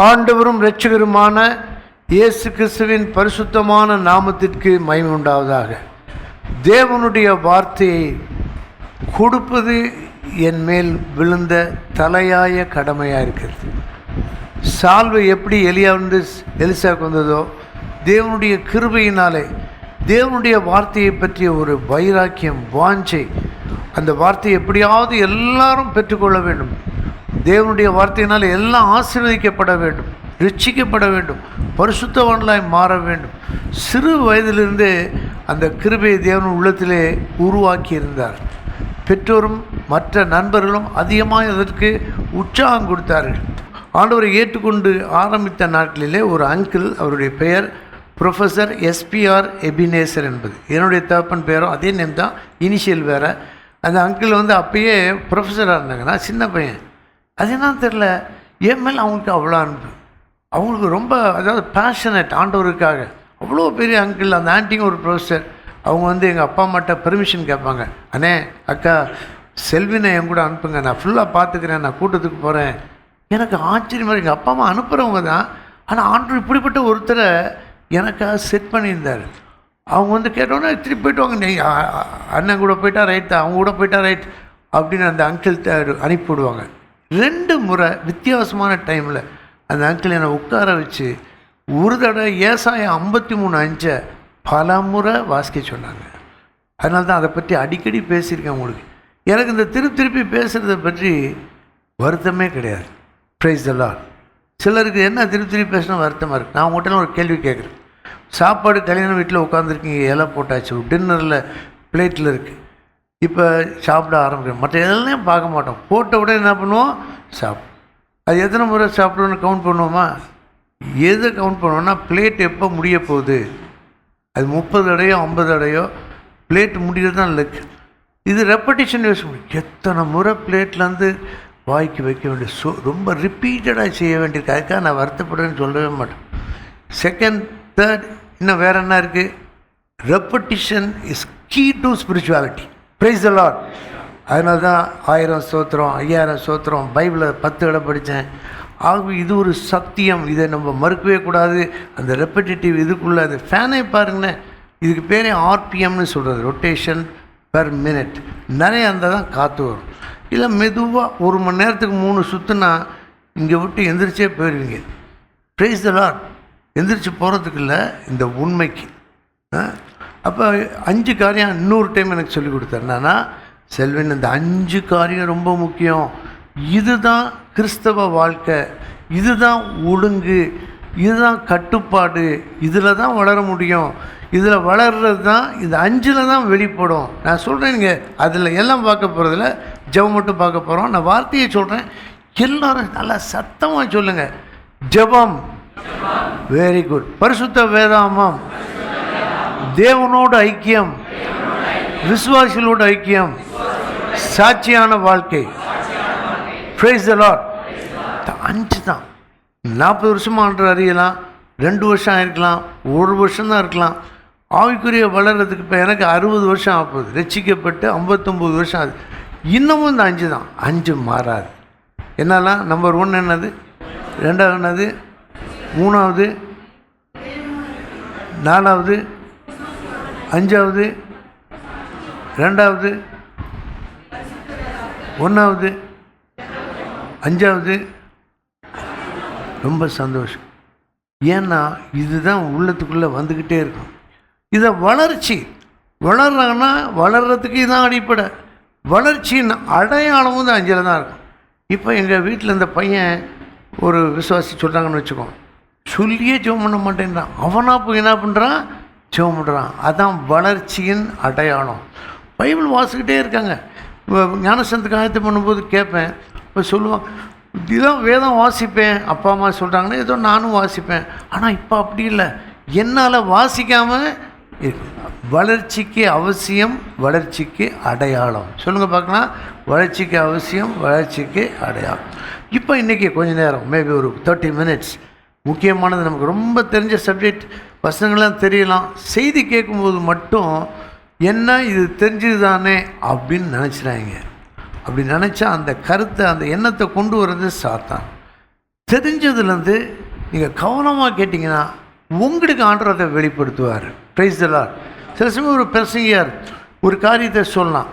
ஆண்டவரும் இரட்சகருமான இயேசு கிறிஸ்துவின் பரிசுத்தமான நாமத்திற்கு மகிமை உண்டாவதாக. தேவனுடைய வார்த்தையை கொடுப்பது என் மேல் விழுந்த தலையாய கடமையாக இருக்கிறது. சால்வை எப்படி எலிசாவுக்கு வந்ததோ, தேவனுடைய கிருபையினாலே தேவனுடைய வார்த்தையை பற்றிய ஒரு வைராக்கியம், வாஞ்சை, அந்த வார்த்தையை எப்படியாவது எல்லாரும் பெற்றுக்கொள்ள வேண்டும். தேவனுடைய வார்த்தையினால் எல்லாம் ஆசீர்வதிக்கப்பட வேண்டும், ரட்சிக்கப்பட வேண்டும், பரிசுத்தவான்களாய் மாற வேண்டும். சிறு வயதிலிருந்தே அந்த கிருபையை தேவன் உள்ளத்திலே உருவாக்கி இருந்தார். பெற்றோரும் மற்ற நண்பர்களும் அதிகமாக அதற்கு உற்சாகம் கொடுத்தார்கள். ஆண்டவரை ஏற்றுக்கொண்டு ஆரம்பித்த நாட்களிலே ஒரு அங்கிள், அவருடைய பெயர் ப்ரொஃபஸர் எஸ்பிஆர் எபினேசர் என்பது. என்னுடைய தகப்பன் பேரும் அதே நேம் தான், இனிஷியல் வேறு. அந்த அங்கிள் அப்போயே ப்ரொஃபஸராக இருந்தாங்க. நான் சின்ன பையன். அது என்னன்னு தெரில, என் மேலே அவங்களுக்கு அவ்வளோ அன்பு. அவங்களுக்கு ரொம்ப, அதாவது பேஷனட் ஆண்டவருக்காக. அவ்வளோ பெரிய அங்கிள். அந்த ஆண்டியும் ஒரு ப்ரொஃபஸர். அவங்க எங்கள் அப்பா அம்மாட்ட பெர்மிஷன் கேட்பாங்க. அண்ணே, அக்கா செல்வினை என் கூட அனுப்புங்க, நான் ஃபுல்லாக பார்த்துக்கிறேன், நான் கூட்டத்துக்கு போகிறேன். எனக்கு ஆச்சரியமாக, எங்கள் அப்பா அம்மா அனுப்புகிறவங்க தான், ஆனால் ஆண்டவர் இப்படிப்பட்ட ஒருத்தரை எனக்காக செட் பண்ணியிருந்தார். அவங்க கேட்டோன்னே திருப்பி போய்ட்டு வாங்க, நீ அண்ணன் கூட போயிட்டா ரைட், அவங்க கூட போயிட்டா ரைட் அப்படின்னு அந்த அங்கிள் அனுப்பிவிடுவாங்க. 2 முறை வித்தியாசமான டைமில் அந்த அங்கிள் என்னை உட்கார வச்சு ஒரு தடவை ஏசாயா 53:5 பல முறை வாசிக்க சொன்னாங்க. அதனால தான் அதை பற்றி அடிக்கடி பேசியிருக்கேன் உங்களுக்கு. எனக்கு இந்த திருப்பி பேசுகிறத பற்றி வருத்தமே கிடையாது. Price the Lord. சிலருக்கு என்ன திருப்பி பேசினா வருத்தமாக இருக்குது. நான் உங்கள்கிட்ட ஒரு கேள்வி கேட்குறேன். சாப்பாடு கல்யாண வீட்டில் உட்காந்துருக்கீங்க, இலை போட்டாச்சு, டின்னரில் பிளேட்டில் இருக்குது, இப்போ சாப்பிட ஆரம்பிக்கிறோம். மற்ற எல்லாம் பார்க்க மாட்டோம், போட்ட உடனே என்ன பண்ணுவோம், சாப்பிடும். அது எத்தனை முறை சாப்பிடுவோன்னு கவுண்ட் பண்ணுவோமா? எதை கவுண்ட் பண்ணுவோன்னா, பிளேட் எப்போ முடிய போகுது, அது 30 தடையோ 50 தடையோ பிளேட் முடிகிறது தான் லக்கு. இது ரெப்படிஷன் யூஸ் பண்ணி எத்தனை முறை பிளேட்லேருந்து வாய்க்கு வைக்க வேண்டிய ரொம்ப ரிப்பீட்டடாக செய்ய வேண்டியிருக்கு. அதுக்காக நான் வருத்தப்படுறேன்னு சொல்லவே மாட்டேன். செகண்ட், தேர்ட், இன்னும் வேறு என்ன இருக்குது? Repetition is key to spirituality. Praise the Lord. அதனால தான் 1000 ஸ்தோத்திரம், 5000 ஸ்தோத்திரம், பைபிளில் 10 இடம் படித்தேன். ஆகவே இது ஒரு சத்தியம், இதை நம்ம மறுக்கவே கூடாது. அந்த ரெப்படிட்டிவ் இதுக்குள்ளே அந்த ஃபேனை பாருங்களேன், இதுக்கு பேரே ஆர்பிஎம்னு சொல்கிறது, ரொட்டேஷன் பெர் மினிட். நிறைய இருந்தால் தான் காற்று வரும். இல்லை மெதுவாக 1 மணி நேரத்துக்கு 3 சுற்றுனா இங்கே விட்டு எந்திரிச்சே போயிடுவீங்க. Price the Lord. எந்திரிச்சு போகிறதுக்கு இல்லை, இந்த உண்மைக்கு. அப்போ 5 காரியம் இன்னொரு டைம் எனக்கு சொல்லி கொடுத்தாரு. என்னன்னா, செல்வன், இந்த 5 காரியம் ரொம்ப முக்கியம். இதுதான் கிறிஸ்தவ வாழ்க்கை, இதுதான் ஒழுங்கு, இதுதான் கட்டுப்பாடு, இதில் தான் வளர முடியும். இதில் வளர்கிறது தான் இந்த 5ல் தான் வெளிப்படும். நான் சொல்கிறேன், நீங்கள் அதில் எல்லாம் பார்க்க போகிறதில்ல, ஜெபம் மட்டும் பார்க்க போகிறோம். நான் வார்த்தையை சொல்கிறேன், எல்லோரும் நல்லா சத்தமாக சொல்லுங்கள். ஜெபம், வெரி குட். பரிசுத்த வேதாமம், தேவனோடு ஐக்கியம், விசுவாசிகளோடு ஐக்கியம், சாட்சியான வாழ்க்கை. Price the Lord. 5 தான். 40 வருஷமாக ஆண்டு அறியலாம், 2 வருஷம் ஆயிருக்கலாம், 1 வருஷம் தான் இருக்கலாம். ஆவிக்குரிய வளர்கிறதுக்கு இப்போ எனக்கு 60 வருஷம் ஆகுது. ரட்சிக்கப்பட்டு 59 வருஷம் ஆகுது. இன்னமும் இந்த 5 தான். 5 மாறாது. என்னெல்லாம்? நம்பர் 1 என்னது, 2வது என்னது, 3வது, 4வது, 5வது, 2வது, 1வது, 5வது. ரொம்ப சந்தோஷம். ஏன்னா இதுதான் உள்ளத்துக்குள்ளே வந்துக்கிட்டே இருக்கும். இதை வளர்ச்சி வளர்றாங்கன்னா வளர்கிறதுக்கு இதுதான் அடிப்படை. வளர்ச்சியின் அடையாளமும் தான் 5ல் தான் இருக்கும். இப்போ எங்கள் வீட்டில் இந்த பையன் ஒரு விசுவாசி சொல்கிறாங்கன்னு வச்சுக்கோங்க, சொல்லியே ஜெபம் பண்ண மாட்டேன்றான். அவனா போய் என்ன பண்ணுறான், ஜெபம் பண்ணுறான். அதுதான் வளர்ச்சியின் அடையாளம். பைபிள் வாசிக்கிட்டே இருக்காங்க. ஞானஸ்தானத்துக்கு ஆயத்தம் பண்ணும்போது கேட்பேன், இப்போ சொல்லுவான், இதுதான் வேதம் வாசிப்பேன், அப்பா அம்மா சொல்கிறாங்கன்னா ஏதோ நானும் வாசிப்பேன். ஆனால் இப்போ அப்படி இல்லை, என்னால் வாசிக்காமல் வளர்ச்சிக்கு அவசியம், வளர்ச்சிக்கு அடையாளம். சொல்லுங்கள் பார்க்கலாம். வளர்ச்சிக்கு அவசியம், வளர்ச்சிக்கு அடையாளம். இப்போ இன்றைக்கி கொஞ்சம் நேரம், மேபி ஒரு 30 மினிட்ஸ், முக்கியமானது, நமக்கு ரொம்ப தெரிஞ்ச சப்ஜெக்ட், பசங்களாம் தெரியலாம். செய்தி கேட்கும்போது மட்டும் என்ன இது தெரிஞ்சது தானே அப்படின்னு நினச்சிடாங்க. அப்படி நினச்சா அந்த கருத்தை, அந்த எண்ணத்தை கொண்டு வர்றது சாத்தான். தெரிஞ்சதுலேருந்து நீங்கள் கவனமாக கேட்டிங்கன்னா உங்களுக்கு ஆண்டவர் அதை வெளிப்படுத்துவார். Praise the Lord. சில சமயம் ஒரு பிரசங்கியார் ஒரு காரியத்தை சொல்லலாம்,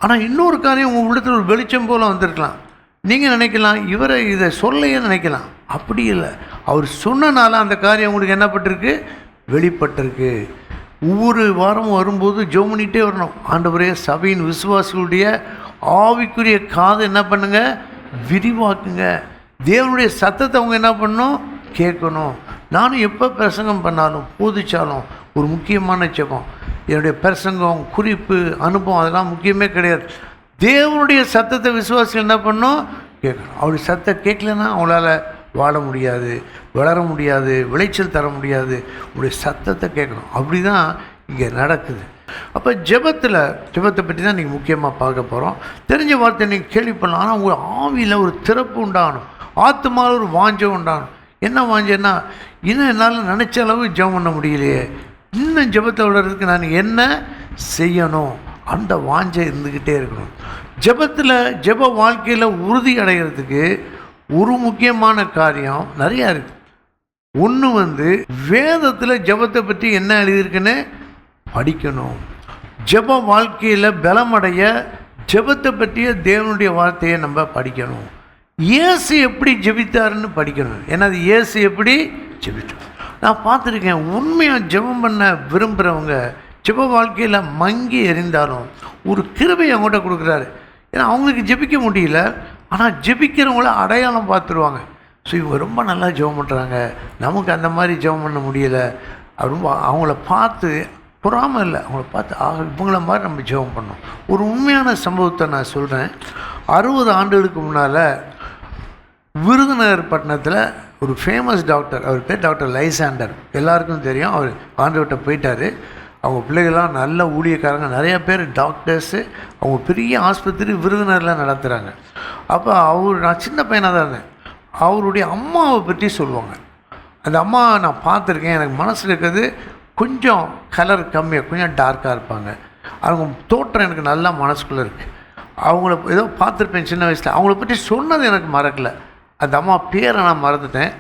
ஆனால் இன்னொரு காரியம் உங்கள் உள்ளத்தில் ஒரு வெளிச்சம் போல் வந்திருக்கலாம். நீங்கள் நினைக்கலாம் இவரை இதை சொல்லையே நினைக்கலாம். அப்படி இல்லை, அவர் சொன்னனால அந்த காரியம் உங்களுக்கு என்னப்பட்டிருக்கு, வெளிப்பட்டிருக்கு. ஒவ்வொரு வாரமும் வரும்போது ஜெபம் பண்ணிகிட்டே வரணும். ஆண்டவரே, சபையின் விசுவாசிகளுடைய ஆவிக்குரிய காதை என்ன பண்ணுங்க, விரிவாக்குங்க. தேவனுடைய சத்தத்தை அவங்க என்ன பண்ணணும், கேட்கணும். நானும் எப்போ பிரசங்கம் பண்ணாலும் போதிச்சாலும் ஒரு முக்கியமான ஜெபம், என்னுடைய பிரசங்கம், குறிப்பு, அனுபவம் அதெல்லாம் முக்கியமே கிடையாது. தேவனுடைய சத்தத்தை விசுவாசிகள் என்ன பண்ணணும், கேட்கணும். அவருடைய சத்தம் கேட்கலன்னா அவங்களால வாழ முடியாது, வளர முடியாது, விளைச்சல் தர முடியாது. உங்களுடைய சத்தத்தை கேட்கணும். அப்படி தான் இங்கே நடக்குது. அப்போ ஜெபத்தை பற்றி தான் நீங்கள் முக்கியமாக பார்க்க போகிறோம். தெரிஞ்ச வார்த்தை நீங்கள் கேள்விப்படலாம், ஆனால் உங்கள் ஆவியில் ஒரு திறப்பு உண்டாகணும், ஆத்மாவில் ஒரு வாஞ்சம் உண்டாகணும். என்ன வாஞ்சன்னா, இன்னும் என்னால் நினச்ச அளவு ஜெபம் பண்ண முடியலையே, இன்னும் ஜெபத்தை விடுறதுக்கு நான் என்ன செய்யணும், அந்த வாஞ்சை இருந்துக்கிட்டே இருக்கணும். ஜெப வாழ்க்கையில் உறுதி அடைகிறதுக்கு ஒரு முக்கியமான காரியம் நிறையா இருக்குது. ஒன்று வேதத்தில் ஜெபத்தை பற்றி என்ன எழுதியிருக்குன்னு படிக்கணும். ஜெப வாழ்க்கையில் பலமடைய ஜெபத்தை பற்றிய தேவனுடைய வார்த்தையை நம்ம படிக்கணும். இயேசு எப்படி ஜெபித்தாருன்னு படிக்கணும். ஏன்னா அது இயேசு எப்படி ஜெபித்தார். நான் பார்த்துருக்கேன், உண்மையாக ஜெபம் பண்ண விரும்புகிறவங்க ஜெப வாழ்க்கையில் மங்கி எறிந்தாலும் ஒரு கிருபை அவங்கள்ட்ட கொடுக்குறாரு. ஏன்னா அவங்களுக்கு ஜெபிக்க முடியல, ஆனால் ஜெபிக்கிறவங்கள அடையாளம் பார்த்துருவாங்க. ஸோ இவங்க ரொம்ப நல்லா ஜெபம் பண்ணுறாங்க, நமக்கு அந்த மாதிரி ஜெபம் பண்ண முடியலை. ரொம்ப அவங்கள பார்த்து பொறாமல் இல்லை, அவங்கள பார்த்து இவங்கள மாதிரி நம்ம ஜெபம் பண்ணோம். ஒரு உண்மையான சம்பவத்தை நான் சொல்கிறேன். 60 ஆண்டுகளுக்கு முன்னால் விருதுநகர் பட்டணத்தில் ஒரு ஃபேமஸ் டாக்டர், அவர் பேர் டாக்டர் லைசாண்டர், எல்லாருக்கும் தெரியும். அவர் ஆண்டவர்கிட்ட போயிட்டார். அவங்க பிள்ளைகள்லாம் நல்ல ஊழியக்காரங்க, நிறையா பேர் டாக்டர்ஸு, அவங்க பெரிய ஆஸ்பத்திரி விருதுநகரில் நடத்துகிறாங்க. அப்போ நான் சின்ன பையனாக தான் இருந்தேன். அவருடைய அம்மாவை பற்றி சொல்லுவாங்க. அந்த அம்மா நான் பார்த்துருக்கேன், எனக்கு மனசில் இருக்கிறது கொஞ்சம் கலர் கம்மியாக, கொஞ்சம் டார்க்காக இருப்பாங்க. அவங்க தோற்றம் எனக்கு நல்லா மனசுக்குள்ளே இருக்குது. அவங்கள ஏதோ பார்த்துருப்பேன் சின்ன வயசில். அவங்கள பற்றி சொன்னது எனக்கு மறக்கலை. அந்த அம்மா பேரை நான் மறந்துட்டேன்.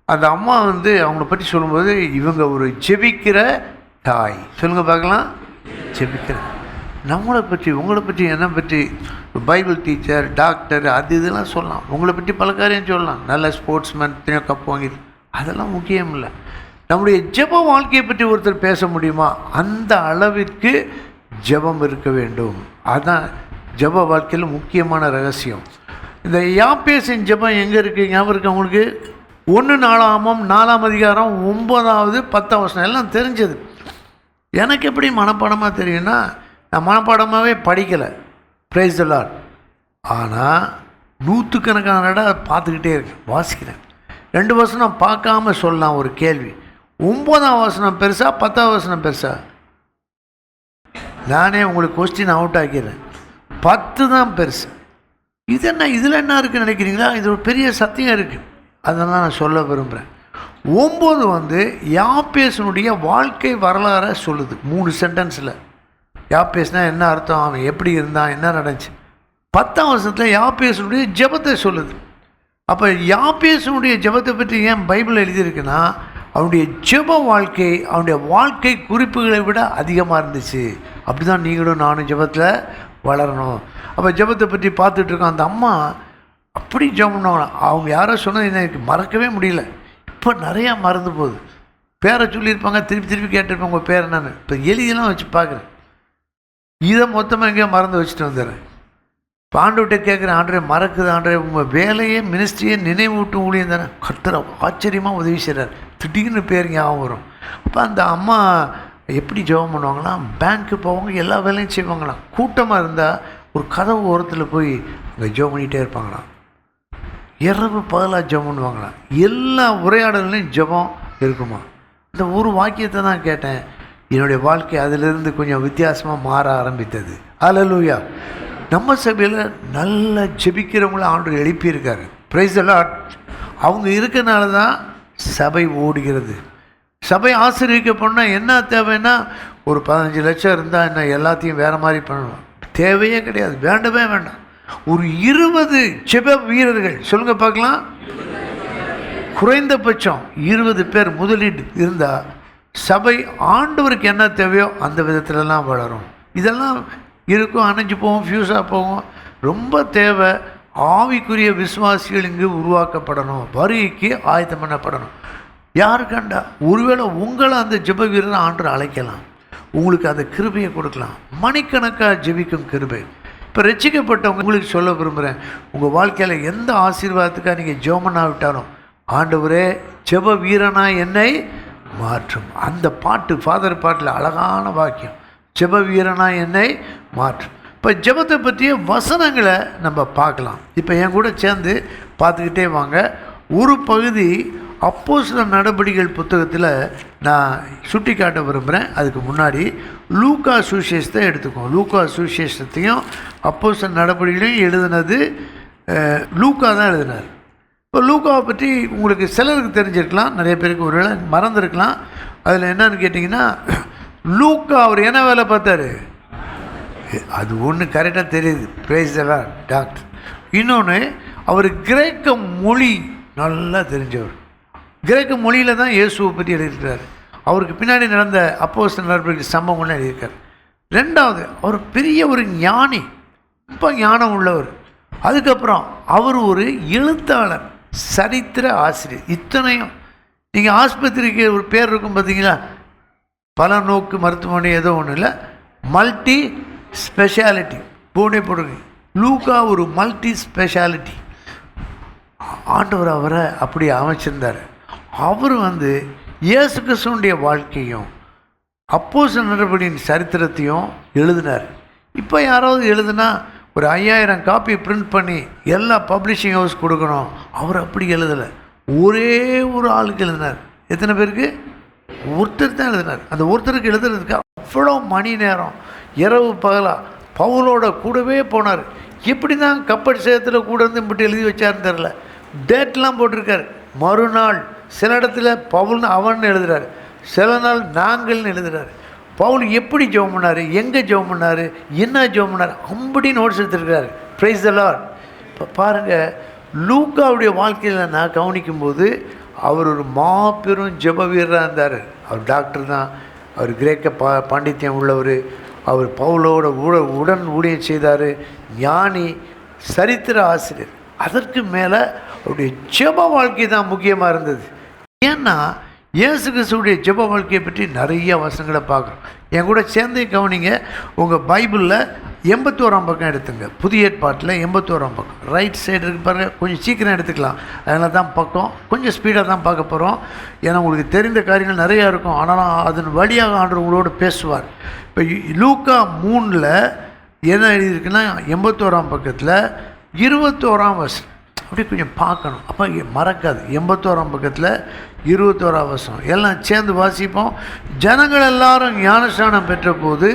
அந்த அம்மா அவங்கள பற்றி சொல்லும்போது, இவங்க ஒரு ஜெபிக்கிற தாய். சொல்லுங்கள் பார்க்கலாம், ஜெபிக்கிற. நம்மளை பற்றி, உங்களை பற்றி, என்னை பற்றி பைபிள் டீச்சர், டாக்டர், அது இதெல்லாம் சொல்லலாம். உங்களை பற்றி பல காரியம் சொல்லலாம். நல்ல ஸ்போர்ட்ஸ்மேன், கப் வாங்கி, அதெல்லாம் முக்கியம் இல்லை. நம்முடைய ஜெப வாழ்க்கையை பற்றி ஒருத்தர் பேச முடியுமா? அந்த அளவிற்கு ஜெபம் இருக்க வேண்டும். அதுதான் ஜெப வாழ்க்கையில் முக்கியமான ரகசியம். இந்த யாப்பேசின் ஜெபம் எங்கே இருக்குது ஞாபகம் இருக்குது அவங்களுக்கு? 1 நாளாகமம் 4ஆம் அதிகாரம் 9வது 10ஆம் வசனம் எல்லாம் தெரிஞ்சது. எனக்கு எப்படி மனப்பாடமாக தெரியும்னா, நான் மனப்பாடமாகவே படிக்கலை. Price the Lord. ஆனால் 100கணக்கான தடவை பார்த்துக்கிட்டே இருக்கேன், வாசிக்கிறேன். 2 வசனம் பார்க்காம சொல்லலாம். ஒரு கேள்வி, 9ஆம் வசனம் பெருசா 10ஆம் வசனம் பெருசா? நானே உங்களுக்கு கொஸ்டின் அவுட் ஆக்கிடுறேன். 10 தான் பெருசு. இது என்ன, இதில் என்ன இருக்குதுன்னு நினைக்கிறீங்களா? இது ஒரு பெரிய சத்தியம் இருக்குது. அதெல்லாம் நான் சொல்ல விரும்புகிறேன். 9 யாப்பேசனுடைய வாழ்க்கை வரலாறை சொல்லுது 3 சென்டென்ஸில். யாப்பேஸ்னால் என்ன அர்த்தம், அவன் எப்படி இருந்தான், என்ன நடந்துச்சு. 10ஆம் வசனத்தில் யாப்பேசனுடைய ஜெபத்தை சொல்லுது. அப்போ யாப்பேசனுடைய ஜெபத்தை பற்றி ஏன் பைபிள் எழுதியிருக்குன்னா, அவனுடைய ஜெப வாழ்க்கை அவனுடைய வாழ்க்கை குறிப்புகளை விட அதிகமாக இருந்துச்சு. அப்படி தான் நீங்களும் நானும் ஜெபத்தில் வளரணும். அப்போ ஜெபத்தை பற்றி பார்த்துட்ருக்கோம். அந்த அம்மா அப்படி ஜெபம் பண்ணுவாங்களாம். அவங்க யாரோ சொன்னது எனக்கு மறக்கவே முடியல. இப்போ நிறையா மறந்து போகுது. பேரை சொல்லியிருப்பாங்க, திருப்பி கேட்டிருப்பாங்க உங்கள் பேர் என்னன்னு. இப்போ எழுதியெல்லாம் வச்சு பார்க்குறேன். இதை மொத்தமாக எங்கேயோ மறந்து வச்சுட்டு வந்துடுறேன். இப்போ ஆண்டவர்கிட்ட கேட்குறேன், ஆண்டவரே மறக்குது, ஆண்டவரே உங்கள் வேலையே மினிஸ்ட்ரியே நினைவூட்டும் ஊழியம் தானே. கர்த்தர் ஆச்சரியமாக உதவி செய்கிறார். திடீர்னு பேர் ஞாபகம் வரும். அப்போ அந்த அம்மா எப்படி ஜெபம் பண்ணுவாங்களாம், பேங்க்கு போவாங்க, எல்லா வேலையும் செய்வாங்களாம். கூட்டமாக இருந்தால் ஒரு கதவு ஓரத்தில் போய் அங்கே ஜெபம் பண்ணிகிட்டே இருப்பாங்களாம். இரவு பகலாக ஜெபம் பண்ணுவாங்களாம். எல்லா உரையாடல்லையும் ஜெபம் இருக்குமா. இந்த ஒரு வாக்கியத்தை தான் கேட்டேன். என்னுடைய வாழ்க்கை அதிலிருந்து கொஞ்சம் வித்தியாசமாக மாற ஆரம்பித்தது. அல்லேலூயா. நம்ம சபையில் நல்ல ஜெபிக்கிறவங்கள ஆண்டவர் எழுப்பியிருக்காரு. Price the Lord. அவங்க இருக்கனால தான் சபை ஓடுகிறது. சபை ஆசீர்வதிக்கப்படணும்னா என்ன தேவைன்னா, ஒரு 15 லட்சம் இருந்தால் என்ன எல்லாத்தையும் வேறு மாதிரி பண்ணணும், தேவையே கிடையாது, வேண்டவே வேண்டாம். ஒரு 20 ஜெப வீரர்கள், சொல்லுங்கள் பார்க்கலாம், குறைந்தபட்சம் 20 பேர் முதலீடு இருந்தால் சபை ஆண்டவருக்கு என்ன தேவையோ அந்த விதத்துலலாம் வளரும். இதெல்லாம் இருக்கும், அணைஞ்சு போகும், ஃபியூஸாக போகும். ரொம்ப தேவை ஆவிக்குரிய விசுவாசிகள் இங்கு உருவாக்கப்படணும், வருகைக்கு ஆயத்தம் பண்ணப்படணும். யாரு கண்டா ஒருவேளை உங்களை அந்த ஜெப வீரரை ஆண்டவர் அழைக்கலாம், உங்களுக்கு அந்த கிருபையை கொடுக்கலாம். மணிக்கணக்காக ஜெபிக்கும் கிருபை. இப்போ ரட்சிக்கப்பட்டவங்க உங்களுக்கு சொல்ல விரும்புகிறேன், உங்கள் வாழ்க்கையில் எந்த ஆசீர்வாதத்துக்காக நீங்கள் ஜெபம் விட்டாலும் ஆண்டவரே ஜெப வீரனா என்னை மாற்றும். அந்த பாட்டு ஃபாதர் பாட்டில் அழகான வாக்கியம், ஜெப வீரனா என்னை மாற்றும். இப்போ ஜெபத்தை பற்றிய வசனங்களை நம்ம பார்க்கலாம். இப்போ என் கூட சேர்ந்து பார்த்துக்கிட்டே வாங்க. ஒரு பகுதி அப்போஸ்தலர் நடபடிகள் புத்தகத்தில் நான் சுட்டி காட்ட விரும்புகிறேன். அதுக்கு முன்னாடி லூக்கா சுவிசேஷத்தை எடுத்துக்கோம். லூக்கா சுவிசேஷத்தையும் அப்போஸ்தலர் நடபடிகளையும் எழுதினது லூக்கா தான் எழுதினார். இப்போ லூக்காவை பற்றி உங்களுக்கு சிலருக்கு தெரிஞ்சிருக்கலாம், நிறைய பேருக்கு ஒரு வேளை மறந்துருக்கலாம். அதில் என்னன்னு கேட்டிங்கன்னா, லூக்கா அவர் என்ன வேலை பார்த்தாரு, அது ஒன்று கரெக்டாக தெரியுது, பிரைஸ் எல்லாம் டாக்டர். இன்னொன்று, அவர் கிரேக்க மொழி நல்லா தெரிஞ்சவர். கிரேக்க மொழியில் தான் இயேசுவை பற்றி எழுதியிருக்கிறார். அவருக்கு பின்னாடி நடந்த அப்போஸ்தலர் நடபடிகள் சம்பவங்கள்லாம் எழுதியிருக்கார். ரெண்டாவது, அவர் பெரிய ஒரு ஞானி, ரொம்ப ஞானம் உள்ளவர். அதுக்கப்புறம் அவர் ஒரு எழுத்தாளர், சரித்திர ஆசிரியர். இத்தனையும் நீங்கள் ஆஸ்பத்திரிக்கு ஒரு பேர் இருக்கும் பார்த்தீங்களா, பல நோக்கு மருத்துவமனை ஏதோ ஒன்றும் இல்லை, மல்டி ஸ்பெஷாலிட்டி போனே போடுங்க. லூக்கா ஒரு மல்டி ஸ்பெஷாலிட்டி. ஆண்டவர் அவரை அப்படி அமைச்சிருந்தார். அவர் இயேசு கிறிஸ்துவினுடைய வாழ்க்கையும் அப்போஸ்தலர் நடபடியின் சரித்திரத்தையும் எழுதினார். இப்போ யாராவது எழுதுனா ஒரு 5000 காப்பி பிரிண்ட் பண்ணி எல்லா பப்ளிஷிங் ஹவுஸ் கொடுக்கணும். அவர் அப்படி எழுதலை, ஒரே ஒரு ஆளுக்கு எழுதினார். எத்தனை பேருக்கு? ஒருத்தர் தான் எழுதினார். அந்த ஒருத்தருக்கு எழுதுறதுக்கு அவ்வளோ மணி நேரம், இரவு பகலா பவுலோட கூடவே போனார். எப்படி தான் கப்பல் சேதத்தில் கூட இருந்து இப்படி எழுதி வச்சாருன்னு தெரில. டேட்லாம் போட்டிருக்கார். மறுநாள் சில இடத்துல பவுல்னு அவன் எழுதுகிறார், சில நாள் நாங்கள்னு எழுதுகிறார். பவுல் எப்படி ஜெபம் பண்ணார், எங்கே ஜெபம் பண்ணார், என்ன ஜெபம் பண்ணார், அப்படி நோட்ஸ் எடுத்துருக்காரு. Praise the lord. இப்போ பாருங்கள், லூக்காவுடைய வாழ்க்கையில் நான் கவனிக்கும்போது அவர் ஒரு மாபெரும் ஜெப வீரராக இருந்தார். அவர் டாக்டர் தான், அவர் கிரேக்க பாண்டித்யம் உள்ளவர். அவர் பவுலோட உடன் ஊழியம் செய்தார். ஞானி, சரித்திர ஆசிரியர். அதற்கு மேலே அவருடைய ஜெப வாழ்க்கை தான் முக்கியமாக இருந்தது. ஏன்னா இயேசு கிறிஸ்துவுடைய ஜெப வாழ்க்கையை பற்றி நிறைய வசனங்களை பார்க்குறோம். என் கூட சேர்ந்தே கவனிங்க. உங்கள் பைபிளில் 81ஆம் பக்கம் எடுத்துங்க. புதிய ஏற்பாட்டில் 81ஆம் பக்கம் ரைட் சைடு இருக்கு பாருங்கள். கொஞ்சம் சீக்கிரம் எடுத்துக்கலாம், அதனால தான் பக்கம் கொஞ்சம் ஸ்பீடாக தான் பார்க்க போகிறோம். ஏன்னா உங்களுக்கு தெரிந்த காரியங்கள் நிறையா இருக்கும், ஆனாலும் அதன் வழியாக ஆண்டவர் உங்களோடு பேசுவார். இப்போ லூக்கா 3 என்ன எழுதியிருக்குன்னா 81ஆம் பக்கத்தில் 21ஆம் வசனம் அப்படி கொஞ்சம் பார்க்கணும், அப்போ மறக்காது. 81ஆம் பக்கத்தில் 21ஆம் வசனம் எல்லாம் சேர்ந்து வாசிப்போம். ஜனங்கள் எல்லாரும் ஞானஸ்நானம் பெற்ற போது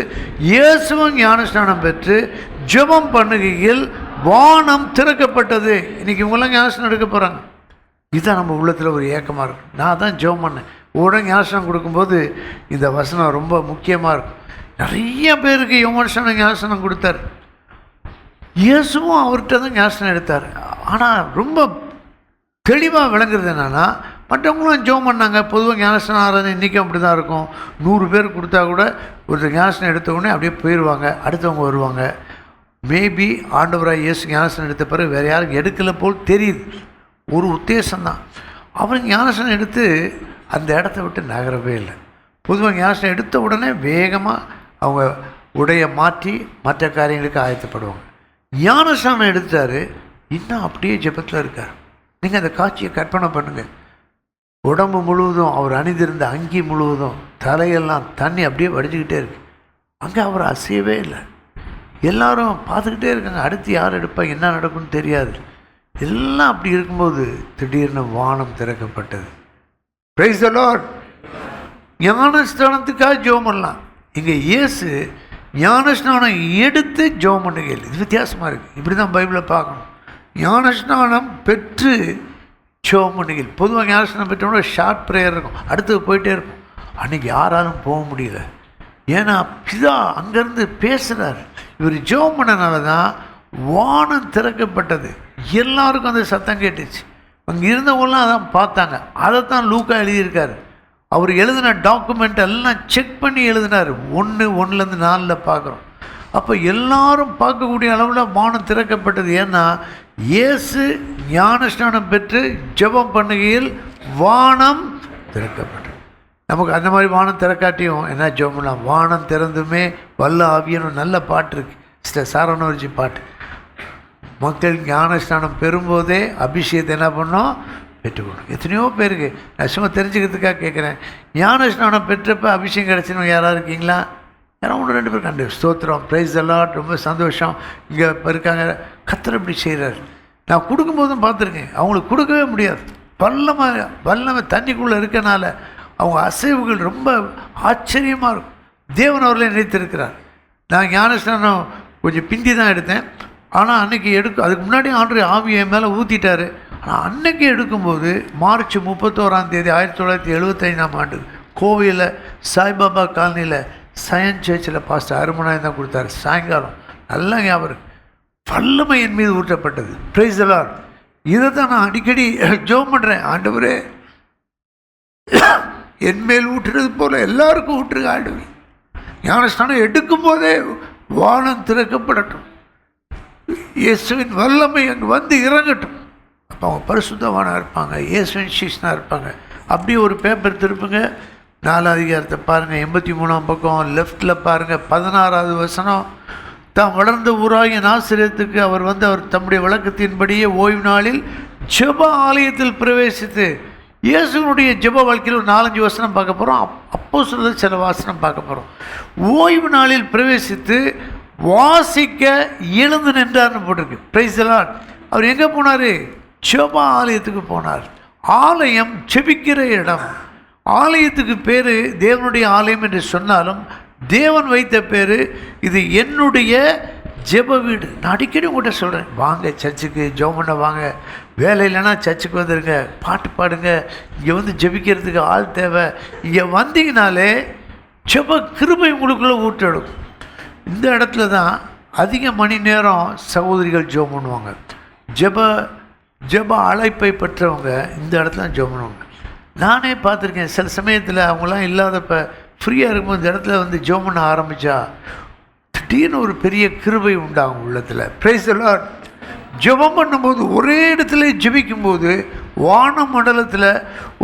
இயேசுவும் ஞானஸ்நானம் பெற்று ஜெபம் பண்ணுகையில் வானம் திறக்கப்பட்டது. இன்றைக்கி இவங்களாம் ஞானஸ்நானம் எடுக்க போகிறாங்க. இதுதான் நம்ம உள்ளத்தில் ஒரு ஏக்கமாக இருக்கும். நான் தான் ஜெபம் பண்ணேன். உடனே ஞானஸ்நானம் கொடுக்கும்போது இந்த வசனம் ரொம்ப முக்கியமாக இருக்கும். நிறைய பேருக்கு யோவான்ஸ்நானம் ஞானஸ்நானம் கொடுத்தார். இயேசுவும் அவர்கிட்ட தான் ஞானஸ்நானம் எடுத்தார். ஆனால் ரொம்ப தெளிவாக விளங்குறது என்னென்னா, மற்றவங்களும் ஜெபம் பண்ணாங்க. பொதுவாக ஞானஸ்நானம் ஆராதனை இன்றைக்கும் அப்படி தான் இருக்கும். 100 பேர் கொடுத்தா கூட ஒருத்தர் ஞானஸ்நானம் எடுத்த உடனே அப்படியே போயிடுவாங்க, அடுத்தவங்க வருவாங்க. மேபி ஆண்டவராக இயேசு ஞானஸ்நானம் எடுத்த பிறகு வேறு யாரும் எடுக்கலை போல் தெரியுது. ஒரு உத்தேசம்தான். அவர் ஞானஸ்நானம் எடுத்து அந்த இடத்த விட்டு நகரவே இல்லை. பொதுவாக ஞானஸ்நானம் எடுத்த உடனே வேகமாக அவங்க உடையை மாற்றி மற்ற காரியங்களுக்கு ஆயத்தப்படுவாங்க. ஞானஸ்நானம் எடுத்தார், இன்னும் அப்படியே ஜெபத்தில் இருக்கார். நீங்கள் அந்த காட்சியை கற்பனை பண்ணுங்கள். உடம்பு முழுவதும் அவர் அணிந்திருந்த அங்கி முழுவதும் தலையெல்லாம் தண்ணி அப்படியே வடிச்சுக்கிட்டே இருக்கு. அங்கே அவர் அசையவே இல்லை. எல்லாரும் பார்த்துக்கிட்டே இருக்காங்க, அடுத்து யார் எடுப்பா, என்ன நடக்கும்னு தெரியாது. எல்லாம் அப்படி இருக்கும்போது திடீர்னு வானம் திறக்கப்பட்டது. Price the Lord. ஞானஸ்நானத்துக்காக ஜெபம் பண்ணலாம். இங்கே இயேசு ஞானஸ்நானம் எடுத்து ஜெபம் பண்ணுகையில், இது வித்தியாசமாக இருக்குது. இப்படி தான் பைபிளை பார்க்கணும். ஞானஸ்நானம் பெற்று ஜெபம் பண்ணுகையில். பொதுவாக ஞானஸ்நானம் பெற்றோட ஷார்ட் ப்ரேயர் இருக்கும், அடுத்து போயிட்டே இருக்கும். அன்றைக்கி யாராலும் போக முடியல. ஏன்னா பிதா அங்கேருந்து பேசுகிறார். இவர் ஜெபம் பண்ணனால தான் வானம் திறக்கப்பட்டது. எல்லாருக்கும் அந்த சத்தம் கேட்டுச்சு. அங்கே இருந்தவங்களாம் அதான் பார்த்தாங்க. அதைத்தான் லூக்கா எழுதியிருக்காரு. அவர் எழுதின டாக்குமெண்ட் எல்லாம் செக் பண்ணி எழுதினார். 1:1 4 பார்க்குறோம். அப்போ எல்லாரும் பார்க்கக்கூடிய அளவில் வானம் திறக்கப்பட்டது. ஏன்னா இயேசு ஞானஸ்நானம் பெற்று ஜெபம் பண்ணுகையில் வானம் திறக்கப்பட்டது. நமக்கு அந்த மாதிரி வானம் திறக்காட்டியும் என்ன ஜெபம் பண்ணலாம்? வானம் திறந்துமே வல்ல ஆவியனும் நல்ல பாட்டு இருக்குது. சிஸ்டர் சாரணவர்ஜி பாட்டு. மக்கள் ஞானஸ்நானம் பெறும்போதே அபிஷேகத்தை என்ன பண்ணோம்? பெற்றுக்கணும். எத்தனையோ பேருக்கு நான் சும்மா தெரிஞ்சுக்கிறதுக்காக கேட்குறேன். ஞானஸ்நானம் பெற்றப்ப அபிஷேகம் கிடச்சினவங்க யாராவது இருக்கீங்களா? யாரும் 1-2 பேர் கண்டு ஸ்தோத்திரம், ப்ரைஸ் எல்லாம் ரொம்ப சந்தோஷம். இங்கே இப்போ இருக்காங்க. கர்த்தர் இப்படி செய்கிறார். நான் கொடுக்கும்போதும் பார்த்துருக்கேன். அவங்களுக்கு கொடுக்கவே முடியாது. வல்லமை தண்ணிக்குள்ளே இருக்கனால அவங்க அசைவுகள் ரொம்ப ஆச்சரியமாக இருக்கும். தேவன் அவர்களே நினைத்திருக்கிறார். நான் ஞானஸ்நானம் கொஞ்சம் பிந்தி தான் எடுத்தேன். ஆனால் அன்றைக்கி அதுக்கு முன்னாடி ஆண்டு ஆவியை மேலே ஊற்றிட்டார். ஆனால் அன்றைக்கி எடுக்கும்போது மார்ச் 31 1975 ஆண்டு கோவையில் சாய்பாபா காலனியில் சயன் சர்ச்சில் பாஸ்டர் அருமனாய் தான் கொடுத்தாரு. சாயங்காலம் நல்லா ஞாபகம். வல்லமை என் மீது ஊற்றப்பட்டது. Price the Lord. இதை தான் நான் அடிக்கடி ஜெபம் பண்ணுறேன். ஆண்டவரே, என் மேல் ஊற்றுறது போல் எல்லாருக்கும் ஊற்றுங்க ஆண்டவரே. ஞானஸ்நானம் எடுக்கும் போதே வானம் திறக்கப்படட்டும். இயேசுவின் வல்லமை அங்கே வந்து இறங்கட்டும். அப்போ அவங்க பரிசுத்தவானாக இருப்பாங்க, இயேசுவின் சீஷனாக இருப்பாங்க. அப்படியே ஒரு பேப்பர் திருப்புங்க, 4 அதிகாரத்தை பாருங்கள், 83ஆம் பக்கம் லெஃப்டில் பாருங்கள், 16வது வசனம். தாம் வளர்ந்த ஊராகிய நாசரேத்துக்கு அவர் தம்முடைய வழக்கத்தின்படியே ஓய்வு நாளில் ஜெப ஆலயத்தில் பிரவேசித்து, இயேசுனுடைய ஜெப வாழ்க்கையில் ஒரு 4-5 வசனம் பார்க்க போகிறோம். அப்போஸ்தலர் சில வசனம் பார்க்க போகிறோம். ஓய்வு நாளில் பிரவேசித்து வாசிக்க எழுந்து நின்றார்னு போட்டிருக்கு. Price the Lord. அவர் எங்கே போனார்? ஜெப ஆலயத்துக்கு போனார். ஆலயம் ஜெபிக்கிற இடம். ஆலயத்துக்கு பேர் தேவனுடைய ஆலயம் என்று சொன்னாலும் தேவன் வைத்த பேர் இது என்னுடைய ஜெப வீடு. நான் அடிக்கடி உங்கள்கிட்ட சொல்கிறேன், வாங்க சர்ச்சுக்கு ஜெபம் பண்ண வாங்க. வேலை இல்லைன்னா சர்ச்சுக்கு வந்துடுங்க, பாட்டு பாடுங்க. இங்கே வந்து ஜெபிக்கிறதுக்கு ஆள் தேவை. இங்கே வந்தீங்கனாலே ஜெப கிருபை உங்களுக்குள்ளே ஊற்றெடும். இந்த இடத்துல தான் அதிக மணி நேரம் சகோதரிகள் ஜெபம் பண்ணுவாங்க. ஜெப அழைப்பை பெற்றவங்க இந்த இடத்துல ஜெபம் பண்ணுவாங்க. நானே பார்த்துருக்கேன். சில சமயத்தில் அவங்களாம் இல்லாதப்ப ஃப்ரீயாக இருக்கும்போது இந்த இடத்துல வந்து ஜெபம் பண்ண ஆரம்பித்தா திடீர்னு ஒரு பெரிய கிருபை உண்டாகும் உள்ளத்தில். Price the Lord. ஜெபம் பண்ணும்போது ஒரே இடத்துல ஜெபிக்கும்போது வான மண்டலத்தில்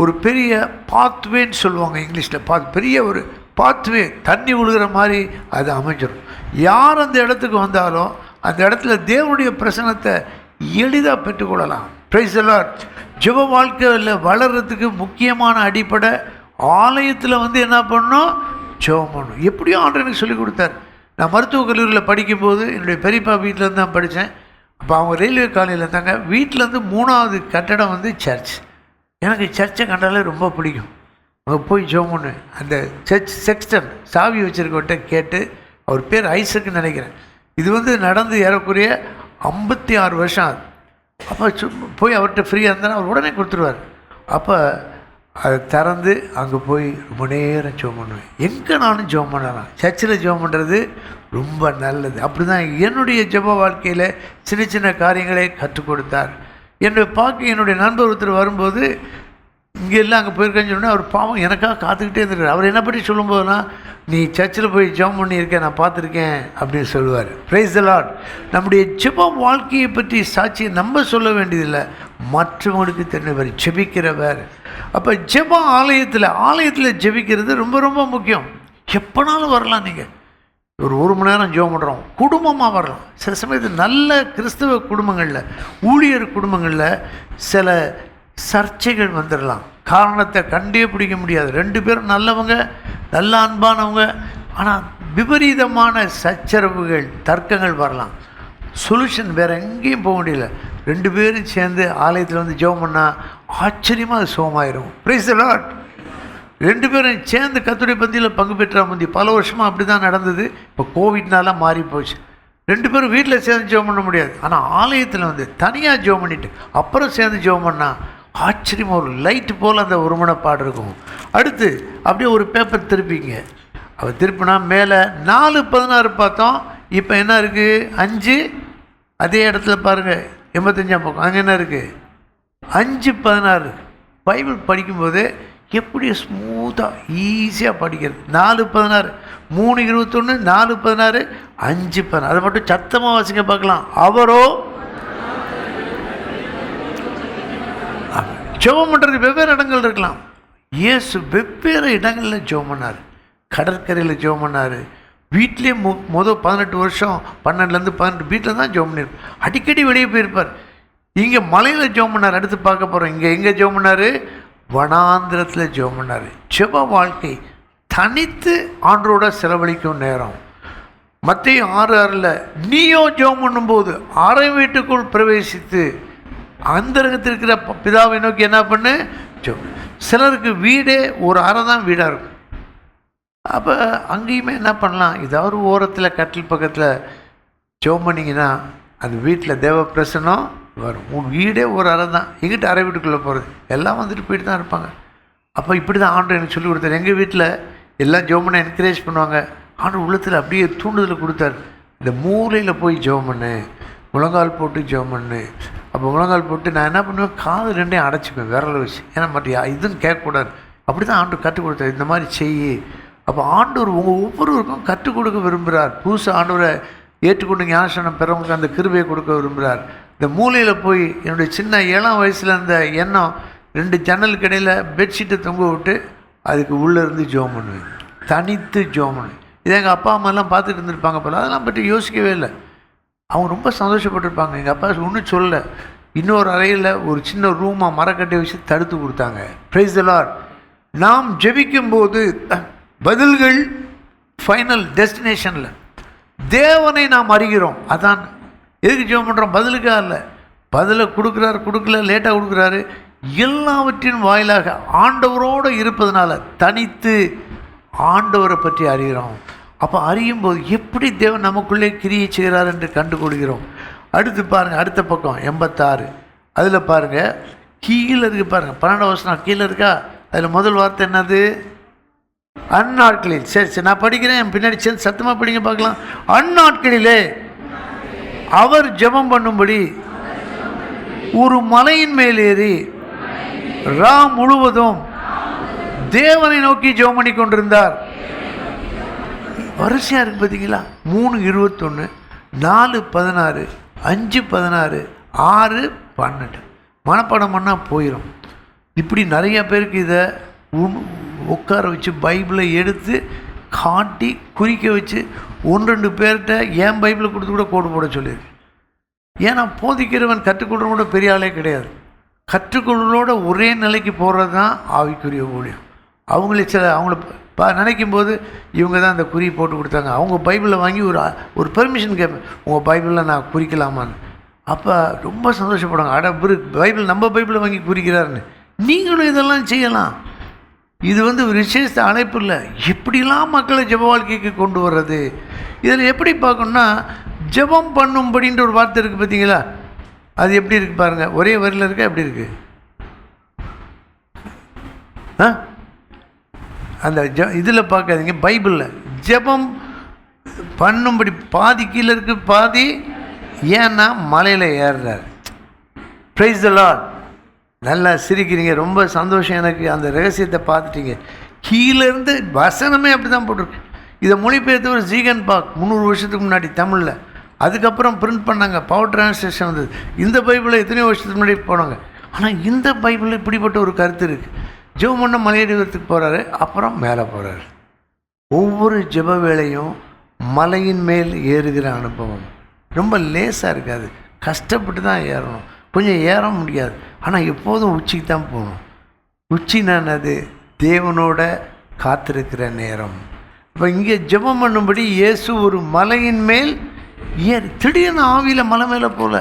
ஒரு பெரிய பாத்வேன்னு சொல்லுவாங்க இங்கிலீஷில். பெரிய ஒரு பாத்வே, தண்ணி விழுகிற மாதிரி அது அமைஞ்சிடும். யார் அந்த இடத்துக்கு வந்தாலும் அந்த இடத்துல தேவனுடைய பிரசன்னத்தை எளிதாக பெற்றுக்கொள்ளலாம். Price the Lord. ஜெப வாழ்க்கையில் வளர்கிறதுக்கு முக்கியமான அடிப்படை ஆலயத்தில் வந்து என்ன பண்ணணும்? ஜெபம் பண்ணணும். எப்படியும் ஆண்டவர் எனக்கு சொல்லிக் கொடுத்தார். நான் மருத்துவக் கல்லூரியில் படிக்கும்போது என்னுடைய பெரியப்பா வீட்டிலேருந்து தான் படித்தேன். அப்போ அவங்க ரயில்வே காலனியில் இருந்தாங்க. வீட்டிலேருந்து 3வது கட்டடம் வந்து சர்ச். எனக்கு சர்ச்சை கண்டாலே ரொம்ப பிடிக்கும். அங்கே போய் ஜெபம் பண்ணு. அந்த சர்ச் செக்ஸ்டன் சாவி வச்சுருக்கவர்கிட்ட கேட்டு, அவர் பேர் ஐசக்குன்னு நினைக்கிறேன். இது வந்து நடந்து ஏறக்குறைய 56 வருஷம் ஆகுது. அப்போ போய் அவர்கிட்ட ஃப்ரீயாக இருந்தால் அவர் உடனே கொடுத்துருவார். அப்போ அதை திறந்து அங்கே போய் ரொம்ப நேரம் ஜெபம் பண்ணுவேன். எங்கே நானும் ஜெபம் பண்ணலாம். சர்ச்சில் ஜெபம் பண்ணுறது ரொம்ப நல்லது. அப்படி தான் என்னுடைய ஜெப வாழ்க்கையில் சின்ன சின்ன காரியங்களை கற்றுக் கொடுத்தார். என்னுடைய நண்பர் ஒருத்தர் வரும்போது இங்கே எல்லாம் அங்கே போயிருக்கேன்னு சொன்னால் அவர் பாவம் எனக்காக காத்துக்கிட்டே இருந்திருக்கார். அவர் என்ன பற்றி சொல்லும்போதுலாம், நீ சர்ச்சில் போய் ஜெபம் பண்ணியிருக்கேன், நான் பார்த்துருக்கேன் அப்படின்னு சொல்லுவார். Price the Lord. நம்முடைய ஜெப வாழ்க்கையை பற்றி சாட்சியை நம்ம சொல்ல வேண்டியதில்லை, மற்றவங்களுக்கு தெரிந்தவர் ஜெபிக்கிறவர். அப்போ ஜெப ஆலயத்தில் ஜெபிக்கிறது ரொம்ப ரொம்ப முக்கியம். எப்போனாலும் வரலாம். நீங்கள் ஒரு மணி நேரம் ஜெபம் பண்ணுறோம், குடும்பமாக வரலாம். சில சமயத்தில் நல்ல கிறிஸ்தவ குடும்பங்களில், ஊழியர் குடும்பங்களில் சில சர்ச்சைகள் வந்துடலாம். காரணத்தை கண்டே பிடிக்க முடியாது. 2 பேரும் நல்லவங்க, நல்ல அன்பானவங்க, ஆனால் விபரீதமான சச்சரவுகள், தர்க்கங்கள் வரலாம். சொல்யூஷன் வேறு எங்கேயும் போக முடியல. 2 பேரும் சேர்ந்து ஆலயத்தில் வந்து ஜெபம் பண்ணால் ஆச்சரியமாக அது சுகமாயிரும். Price the Lord. 2 பேரும் சேர்ந்து கர்த்தருடைய பந்தியில் பங்கு பெற்றா முந்தி பல வருஷமாக அப்படி தான் நடந்தது. இப்போ கோவிட்னால மாறி போச்சு. 2 பேரும் வீட்டில் சேர்ந்து ஜெபம் பண்ண முடியாது. ஆனால் ஆலயத்தில் வந்து தனியாக ஜெபம் பண்ணிவிட்டு அப்புறம் சேர்ந்து ஜெபம் பண்ணால் ஆச்சரியமாக ஒரு லைட்டு போல் அந்த ஒருமனப்பாடு இருக்கும். அடுத்து அப்படியே ஒரு பேப்பர் திருப்பிங்க. அவர் திருப்பினா மேலே 4:16 பார்த்தோம். இப்போ என்ன இருக்குது? 5. அதே இடத்துல பாருங்கள் 85ஆம் பக்கம். அங்கே என்ன இருக்குது? 5:16 பைபிள் படிக்கும்போது எப்படி ஸ்மூத்தாக ஈஸியாக படிக்கிறது. 4:16, 3:21, 4:16, 5:16. அதை மட்டும் சத்தமாக வாசிக்க பார்க்கலாம். அவரோ ஜெபம் பண்ணுறது வெவ்வேறு இடங்கள் இருக்கலாம். இயேசு வெவ்வேறு இடங்களில் ஜெபம் பண்ணார். கடற்கரையில் ஜெபம் பண்ணார். வீட்லேயே மொதல் 18 வருஷம் 12லேருந்து 18 வீட்டில் தான் ஜெபம் பண்ணியிருப்பார். அடிக்கடி வெளியே போயிருப்பார். இங்கே மலையில் ஜெபம் பண்ணார். அடுத்து பார்க்க போகிறோம். இங்கே எங்கே ஜெபம் பண்ணார்? வனாந்திரத்தில் ஜெபம் பண்ணார். ஜெப வாழ்க்கை தனித்து ஆண்டோட செலவழிக்கும் நேரம். மத்தேயு 6:6 நீயோ ஜெபம் பண்ணும்போது அறை வீட்டுக்குள் பிரவேசித்து அந்தரங்கத்தில் இருக்கிற பிதாவை நோக்கி என்ன பண்ணு ஜெபம். சிலருக்கு வீடே ஒரு அறை தான் வீடாக இருக்கும். அப்போ அங்கேயுமே என்ன பண்ணலாம், ஏதாவது ஓரத்தில் கட்டில் பக்கத்தில் ஜெபம் பண்ணிங்கன்னா அந்த வீட்டில் தேவ பிரசனம் வரும். உன் வீடே ஒரு அறை தான். எங்கிட்ட அறை வீட்டுக்குள்ளே போகிறது எல்லாம் வந்துட்டு போயிட்டு தான் இருப்பாங்க. அப்போ இப்படி தான் ஆண்டு எனக்கு சொல்லிக் கொடுத்தாரு. எங்கள் வீட்டில் எல்லாம் ஜெபம் பண்ண என்கரேஜ் பண்ணுவாங்க. ஆண்டு உள்ளத்தில் அப்படியே தூண்டுதல் கொடுத்தாரு. இந்த மூலையில் போய் ஜெபம் பண்ணு, முழங்கால் போட்டு ஜெபம் பண்ணு. அப்போ முழங்கால் போட்டு நான் என்ன பண்ணுவேன், காது ரெண்டையும் அடைச்சிப்பேன் விரலை வச்சு. ஏன்னா மட்டும் இதுன்னு கேட்கக்கூடாது. அப்படி தான் ஆண்டு கற்றுக் கொடுத்தாரு. இந்த மாதிரி செய்யி. அப்போ ஆண்டவர் உங்கள் ஒவ்வொருவருக்கும் கற்றுக் கொடுக்க விரும்புகிறார். புதுசு ஆண்டவரை ஏற்றுக்கொண்டு ஞானஸ்நானம் பெறவங்களுக்கு அந்த கிருபையை கொடுக்க விரும்புகிறார். இந்த மூலையில் போய் என்னுடைய சின்ன 7ஆம் வயசில் அந்த எண்ணம் 2 ஜன்னலுக்கு இடையில் பெட்ஷீட்டை தொங்க விட்டு அதுக்கு உள்ளே இருந்து ஜெபம் பண்ணுவேன். தனித்து ஜெபம் பண்ணுவேன். இதை எங்கள் அப்பா அம்மாலாம் பார்த்துட்டு இருந்திருப்பாங்க போல. அதெல்லாம் பற்றி யோசிக்கவே இல்லை. அவங்க ரொம்ப சந்தோஷப்பட்டிருப்பாங்க. எங்கள் அப்பா ஒன்றும் சொல்ல. இன்னொரு அறையில் ஒரு சின்ன ரூமாக மரக்கட்டை வச்சு தடுத்து கொடுத்தாங்க. Price the Lord. நாம் ஜெபிக்கும்போது பதில்கள் ஃபைனல் டெஸ்டினேஷனில் தேவனை நாம் அறிகிறோம். அதான் எதுக்கு ஜெபம் பண்ணுறோம்? பதிலுக்காக இல்லை. பதிலை கொடுக்குறாரு, கொடுக்கல, லேட்டாக கொடுக்குறாரு. எல்லாவற்றின் வாயிலாக ஆண்டவரோடு இருப்பதனால தனித்து ஆண்டவரை பற்றி அறிகிறோம். அப்போ அறியும் போது எப்படி தேவன் நமக்குள்ளே கிரியை செய்கிறார் என்று கண்டுகொள்கிறோம். அடுத்து பாருங்கள், அடுத்த பக்கம் 86 அதில் பாருங்கள், கீழே இருக்கு பாருங்கள். 12ஆம் வசனம் கீழே இருக்கா? அதில் முதல் வார்த்தை என்னது? அந்நாட்களில். சரி நான் படிக்கிறேன், என் பின்னாடி சேர்ந்து சத்தமாக படிங்க பார்க்கலாம். அந்நாட்களிலே அவர் ஜெபம் பண்ணும்படி ஒரு மலையின் மேல் ஏறி ரா முழுவதும் தேவனை நோக்கி ஜெபம் பண்ணி கொண்டிருந்தார். வரிசையாக இருக்கு பார்த்தீங்களா? 3:21, 4:16, 5:16, 6:12 மனப்பாடம் பண்ணால் போயிடும். இப்படி நிறைய பேருக்கு இதை உட்கார வச்சு பைபிளை எடுத்து காட்டி குறிக்க வச்சு 1-2 பேர்கிட்ட ஏன் பைபிளை கொடுத்து கூட கோடு போட சொல்லியிருக்கு. ஏன்னா போதிக்கிறவன் கற்றுக்கொள்றவனோட பெரிய ஆளே கிடையாது. கற்றுக்கொள்ளோட ஒரே நிலைக்கு போகிறது தான் ஆவிக்குரிய ஊழியம். அவங்களே அவங்கள நினைக்கும் போது இவங்க தான் அந்த குறி போட்டு கொடுத்தாங்க. அவங்க பைபிளை வாங்கி ஒரு பெர்மிஷன் கேட்பேன், உங்கள் பைபிளில் நான் குறிக்கலாமான்னு. அப்போ ரொம்ப சந்தோஷப்படுவாங்க. பைபிள் நம்ம பைபிளை வாங்கி குறிக்கிறாருன்னு. நீங்களும் இதெல்லாம் செய்யலாம். இது விசேஷ அழைப்பு இல்லை. எப்படிலாம் மக்களை ஜெப வாழ்க்கைக்கு கொண்டு வர்றது. இதில் எப்படி பார்க்கணுன்னா, ஜெபம் பண்ணும்படின்ற ஒரு வார்த்தை இருக்குது பார்த்தீங்களா? அது எப்படி இருக்குது பாருங்கள். ஒரே வரியில் இருக்கா? எப்படி இருக்குது? அந்த இதில் பார்க்காதீங்க. பைபிளில் ஜெபம் பண்ணும்படி பாதி கீழே இருக்குது, பாதி ஏன்னா மலையில் ஏறுறார். Price the Lord. நல்லா சிரிக்கிறீங்க, ரொம்ப சந்தோஷம். எனக்கு அந்த ரகசியத்தை பார்த்துட்டீங்க. கீழேருந்து வசனமே அப்படி தான் போட்டிருக்கு. இதை மொழிபெயர்த்து ஒரு ஜீகன் பாக் 300 வருஷத்துக்கு முன்னாடி தமிழில். அதுக்கப்புறம் பிரிண்ட் பண்ணாங்க, பவர் டிரான்ஸ்லேஷன் வந்தது. இந்த பைபிளை எத்தனையோ வருஷத்துக்கு முன்னாடி போனாங்க. ஆனால் இந்த பைபிளில் இப்படிப்பட்ட ஒரு கருத்து இருக்குது. ஜெபம் பண்ண மலையடிவரத்துக்கு போகிறாரு, அப்புறம் மேலே போகிறாரு. ஒவ்வொரு ஜெப வேளையும் மலையின் மேல் ஏறுகிற அனுபவம் ரொம்ப லேசாக இருக்காது. கஷ்டப்பட்டு தான் ஏறணும். கொஞ்சம் ஏற முடியாது. ஆனால் எப்போதும் உச்சிக்கு தான் போகணும். உச்சி என்னது? தேவனோட காத்திருக்கிற நேரம். இப்போ இங்கே ஜெபம் பண்ணும்படி இயேசு ஒரு மலையின் மேல் ஏறி, திடீர்னு ஆவியில் மலை மேலே போல.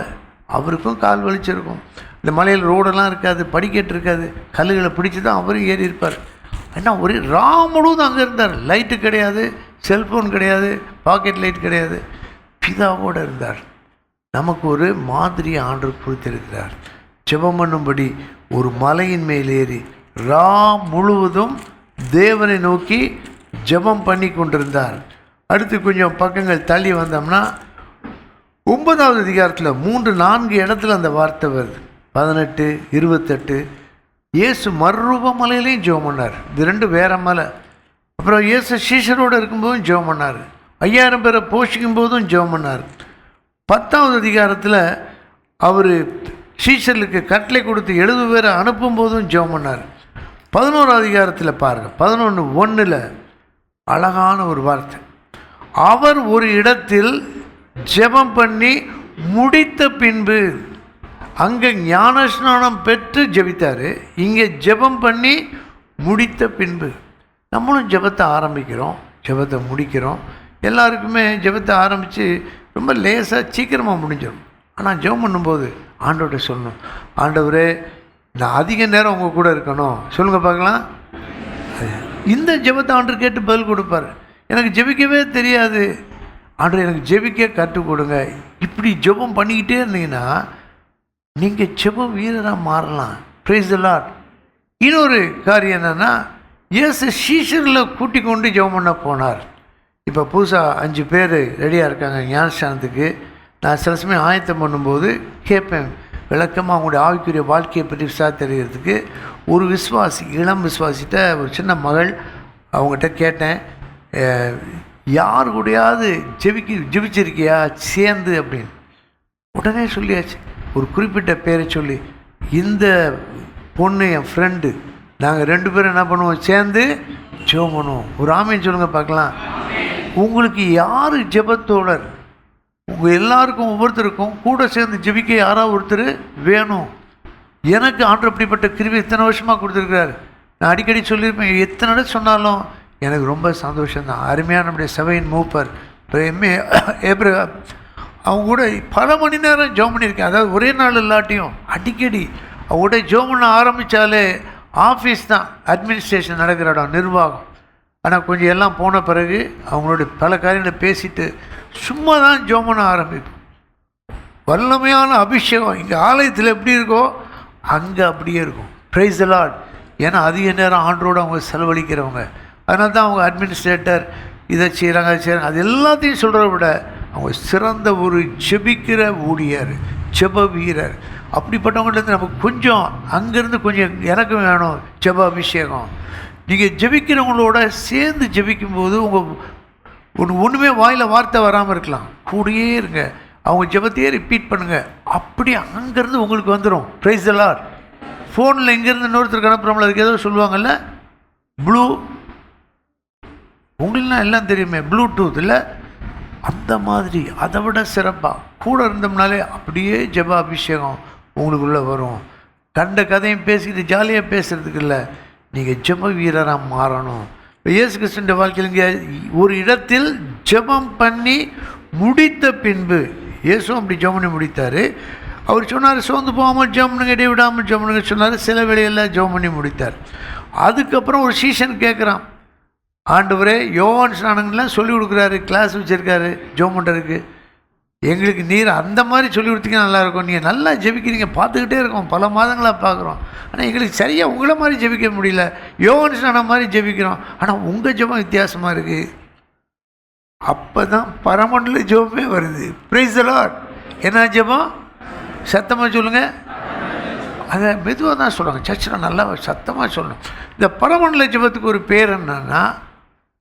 அவருக்கும் கால் வலிச்சிருக்கும். இந்த மலையில் ரோடெல்லாம் இருக்காது, படிக்கட்டு இருக்காது, கல்லுகளை பிடிச்சி தான் அவரும் ஏறி இருப்பார். ஏன்னா ஒரே முழுவதும் அங்கே இருந்தார். லைட்டு கிடையாது, செல்ஃபோன் கிடையாது, பாக்கெட் லைட் கிடையாது. பிதாவோடு இருந்தார். நமக்கு ஒரு மாதிரி ஆண்டவர் கொடுத்திருக்கிறார். ஜெபம் பண்ணும்படி ஒரு மலையின் மேல் ஏறி முழுவதும் தேவனை நோக்கி ஜெபம் பண்ணி கொண்டிருந்தார். அடுத்து கொஞ்சம் பக்கங்கள் தள்ளி வந்தோம்னா 9வது அதிகாரத்தில் 3-4 இடத்துல அந்த வார்த்தை வருது. 18, 28. இயேசு மறுரூப மலையிலையும் ஜெபம் பண்ணார். இது 2 வேற மலை. அப்புறம் இயேசு சீஷரோடு இருக்கும்போதும் ஜெபம் பண்ணார். 5000 பேரை போஷிக்கும் போதும் ஜெபம் பண்ணார். 10வது அதிகாரத்தில் அவர் சீஷர்களுக்கு கட்டளை கொடுத்து 70 பேரை அனுப்பும் போதும் ஜெபம் பண்ணார். 11வது அதிகாரத்தில் பாருங்கள், 11:1 அழகான ஒரு வார்த்தை. அவர் ஒரு இடத்தில் ஜெபம் பண்ணி முடித்த பின்பு, அங்கே ஞானஸ்நானம் பெற்று ஜெபித்தார், இங்கே ஜெபம் பண்ணி முடித்த பின்பு. நம்மளும் ஜெபத்தை ஆரம்பிக்கிறோம், ஜெபத்தை முடிக்கிறோம். எல்லாருக்குமே ஜெபத்தை ஆரம்பித்து ரொம்ப லேசாக சீக்கிரமாக முடிஞ்சிடும். ஆனால் ஜெபம் பண்ணும்போது ஆண்டவர்கிட்ட சொல்லணும், ஆண்டவரே நான் அதிக நேரம் உங்கள் கூட இருக்கணும், சொல்லுங்கள் பார்க்கலாம். இந்த ஜெபத்தை ஆண்டவர் கேட்டு பதில் கொடுப்பார். எனக்கு ஜெபிக்கவே தெரியாது, ஆண்டவர் எனக்கு ஜெபிக்க கற்றுக் கொடுங்க. இப்படி ஜெபம் பண்ணிக்கிட்டே இருந்தீங்கன்னா நீங்கள் ஜெப வீரராக மாறலாம். Price the Lord. இன்னொரு காரியம் என்னென்னா, இயேசு சீஷர்களை கூட்டிக் கொண்டு ஜெபம் பண்ண போனார். இப்போ புதுசாக 5 பேர் ரெடியாக இருக்காங்க ஞானஸ்நானத்துக்கு. நான் சில சமயம் ஆயத்தம் பண்ணும்போது கேட்பேன், விளக்கமாக அவங்களுடைய ஆவிக்குரிய வாழ்க்கையை பற்றி விசாரிக்கிறதுக்கு. ஒரு விசுவாசி, இளம் விசுவாசிட்ட ஒரு சின்ன மகள், அவங்ககிட்ட கேட்டேன், யார் கூடயாவது ஜெபிச்சிருக்கியா சேர்ந்து அப்படின்னு. உடனே சொல்லியாச்சு, ஒரு குறிப்பிட்ட பேரை சொல்லி, இந்த பொண்ணு என் ஃப்ரெண்டு, நாங்கள் 2 பேரும் என்ன பண்ணுவோம், சேர்ந்து ஜெபம் பண்ணுவோம். ஒரு ஆமேன் சொல்லுங்கள் பார்க்கலாம். உங்களுக்கு யார் ஜெபத்தோடர்? உங்கள் எல்லாருக்கும் ஒவ்வொருத்தருக்கும் கூட சேர்ந்து ஜெபிக்க யாராவது ஒருத்தர் வேணும். எனக்கு ஆண்டவர் அப்படிப்பட்ட கிருபை இத்தனை வருஷமாக கொடுத்துருக்கிறார். நான் அடிக்கடி சொல்லியிருப்பேன், எத்தனை இடம் சொன்னாலும் எனக்கு ரொம்ப சந்தோஷம்தான். அருமையான நம்முடைய சபையின் மூப்பர் ஏப்ரஹாம், அவங்க கூட பல மணி நேரம் ஜெபம் பண்ணியிருக்கேன். அதாவது ஒரே நாள் இல்லாட்டியும் அடிக்கடி அவங்கள்ட்ட ஜெபம் பண்ண ஆரம்பித்தாலே ஆஃபீஸ் தான், அட்மினிஸ்ட்ரேஷன் நடக்கிற இடம், நிர்வாகம். ஆனால் கொஞ்சம் எல்லாம் போன பிறகு அவங்களுடைய பல காரியங்களை பேசிட்டு சும்மா தான் ஜெபம் பண்ண ஆரம்பிப்போம். வல்லமையான அபிஷேகம் இங்கே ஆலயத்தில் எப்படி இருக்கோ அங்கே அப்படியே இருக்கும். Price the Lord. ஏன்னா அதிக நேரம் ஆண்டரோடு அவங்க செலவழிக்கிறவங்க. அதனால தான் அவங்க அட்மினிஸ்ட்ரேட்டர் இதை செய்கிறாங்க, அதை செய்கிறாங்க. அது எல்லாத்தையும் சொல்கிறத விட அவங்க சிறந்த ஒரு ஜெபிக்கிற ஊழியர், ஜெப வீரர். அப்படிப்பட்டவங்கள்ட்ட நமக்கு கொஞ்சம் அங்கேருந்து கொஞ்சம் எனக்கு வேணும் ஜெப அபிஷேகம். நீங்கள் ஜெபிக்கிறவங்களோட சேர்ந்து ஜெபிக்கும்போது உங்கள் ஒன்றுமே வாயில் வார்த்தை வராமல் இருக்கலாம், கூடயே இருங்க, அவங்க ஜெபத்தையே ரிப்பீட் பண்ணுங்கள். அப்படி அங்கேருந்து உங்களுக்கு வந்துடும். Price the Lord. ஃபோனில் இங்கேருந்து இன்னொருத்தருக்கு அனுப்புகிறோம்ல, அதுக்கு ஏதோ சொல்லுவாங்கள்ல, ப்ளூ, உங்களுக்குலாம் எல்லாம் தெரியுமே, ப்ளூடூத் இல்லை, அந்த மாதிரி அதை விட சிறப்பாக கூட இருந்தோம்னாலே அப்படியே ஜெப அபிஷேகம் உங்களுக்குள்ளே வரும். கண்ட கதையும் பேசிக்கிட்டு ஜாலியாக பேசுகிறதுக்கு இல்லை, நீங்கள் ஜெப வீரராக மாறணும். இப்போ இயேசு கிறிஸ்துவின் வாழ்க்கையில் இங்கே ஒரு இடத்தில் ஜெபம் பண்ணி முடித்த பின்பு, இயேசுவும் அப்படி ஜெபம் பண்ணி முடித்தார். அவர் சொன்னார், சோர்ந்து போகாமல் ஜெபம் பண்ணுங்க, இடைவிடாமல் ஜெபம் பண்ணுங்க சொன்னார். சில வேளையெல்லாம் ஜெபம் பண்ணி முடித்தார். அதுக்கப்புறம் ஒரு சீஷன் கேட்குறான், ஆண்டவரே யோவான் ஸ்நானங்கள்லாம் சொல்லிக் கொடுக்குறாரு, கிளாஸ் வச்சுருக்காரு ஜெபம் பண்ணுறதுக்கு, எங்களுக்கு நீர் அந்த மாதிரி சொல்லி கொடுத்தீங்கன்னா நல்லாயிருக்கும். நீங்கள் நல்லா ஜெபிக்கிறீங்க, பார்த்துக்கிட்டே இருக்கோம், பல மாதங்களாக பார்க்குறோம். ஆனால் எங்களுக்கு சரியாக உங்களை மாதிரி ஜெபிக்க முடியல, யோவான் ஸ்நானம் மாதிரி ஜெபிக்கிறோம், ஆனால் உங்கள் ஜெபம் வித்தியாசமாக இருக்குது. அப்போ தான் பரமண்டல ஜெபமே வருது. Price the Lord. என்ன ஜெபம்? சத்தமாக சொல்லுங்கள். அதை மெதுவாக தான் சொல்லுவாங்க, சர்ச்சில் நல்லா சத்தமாக சொல்லணும். இந்த பரமண்டல ஜெபத்துக்கு ஒரு பேர் என்னன்னா,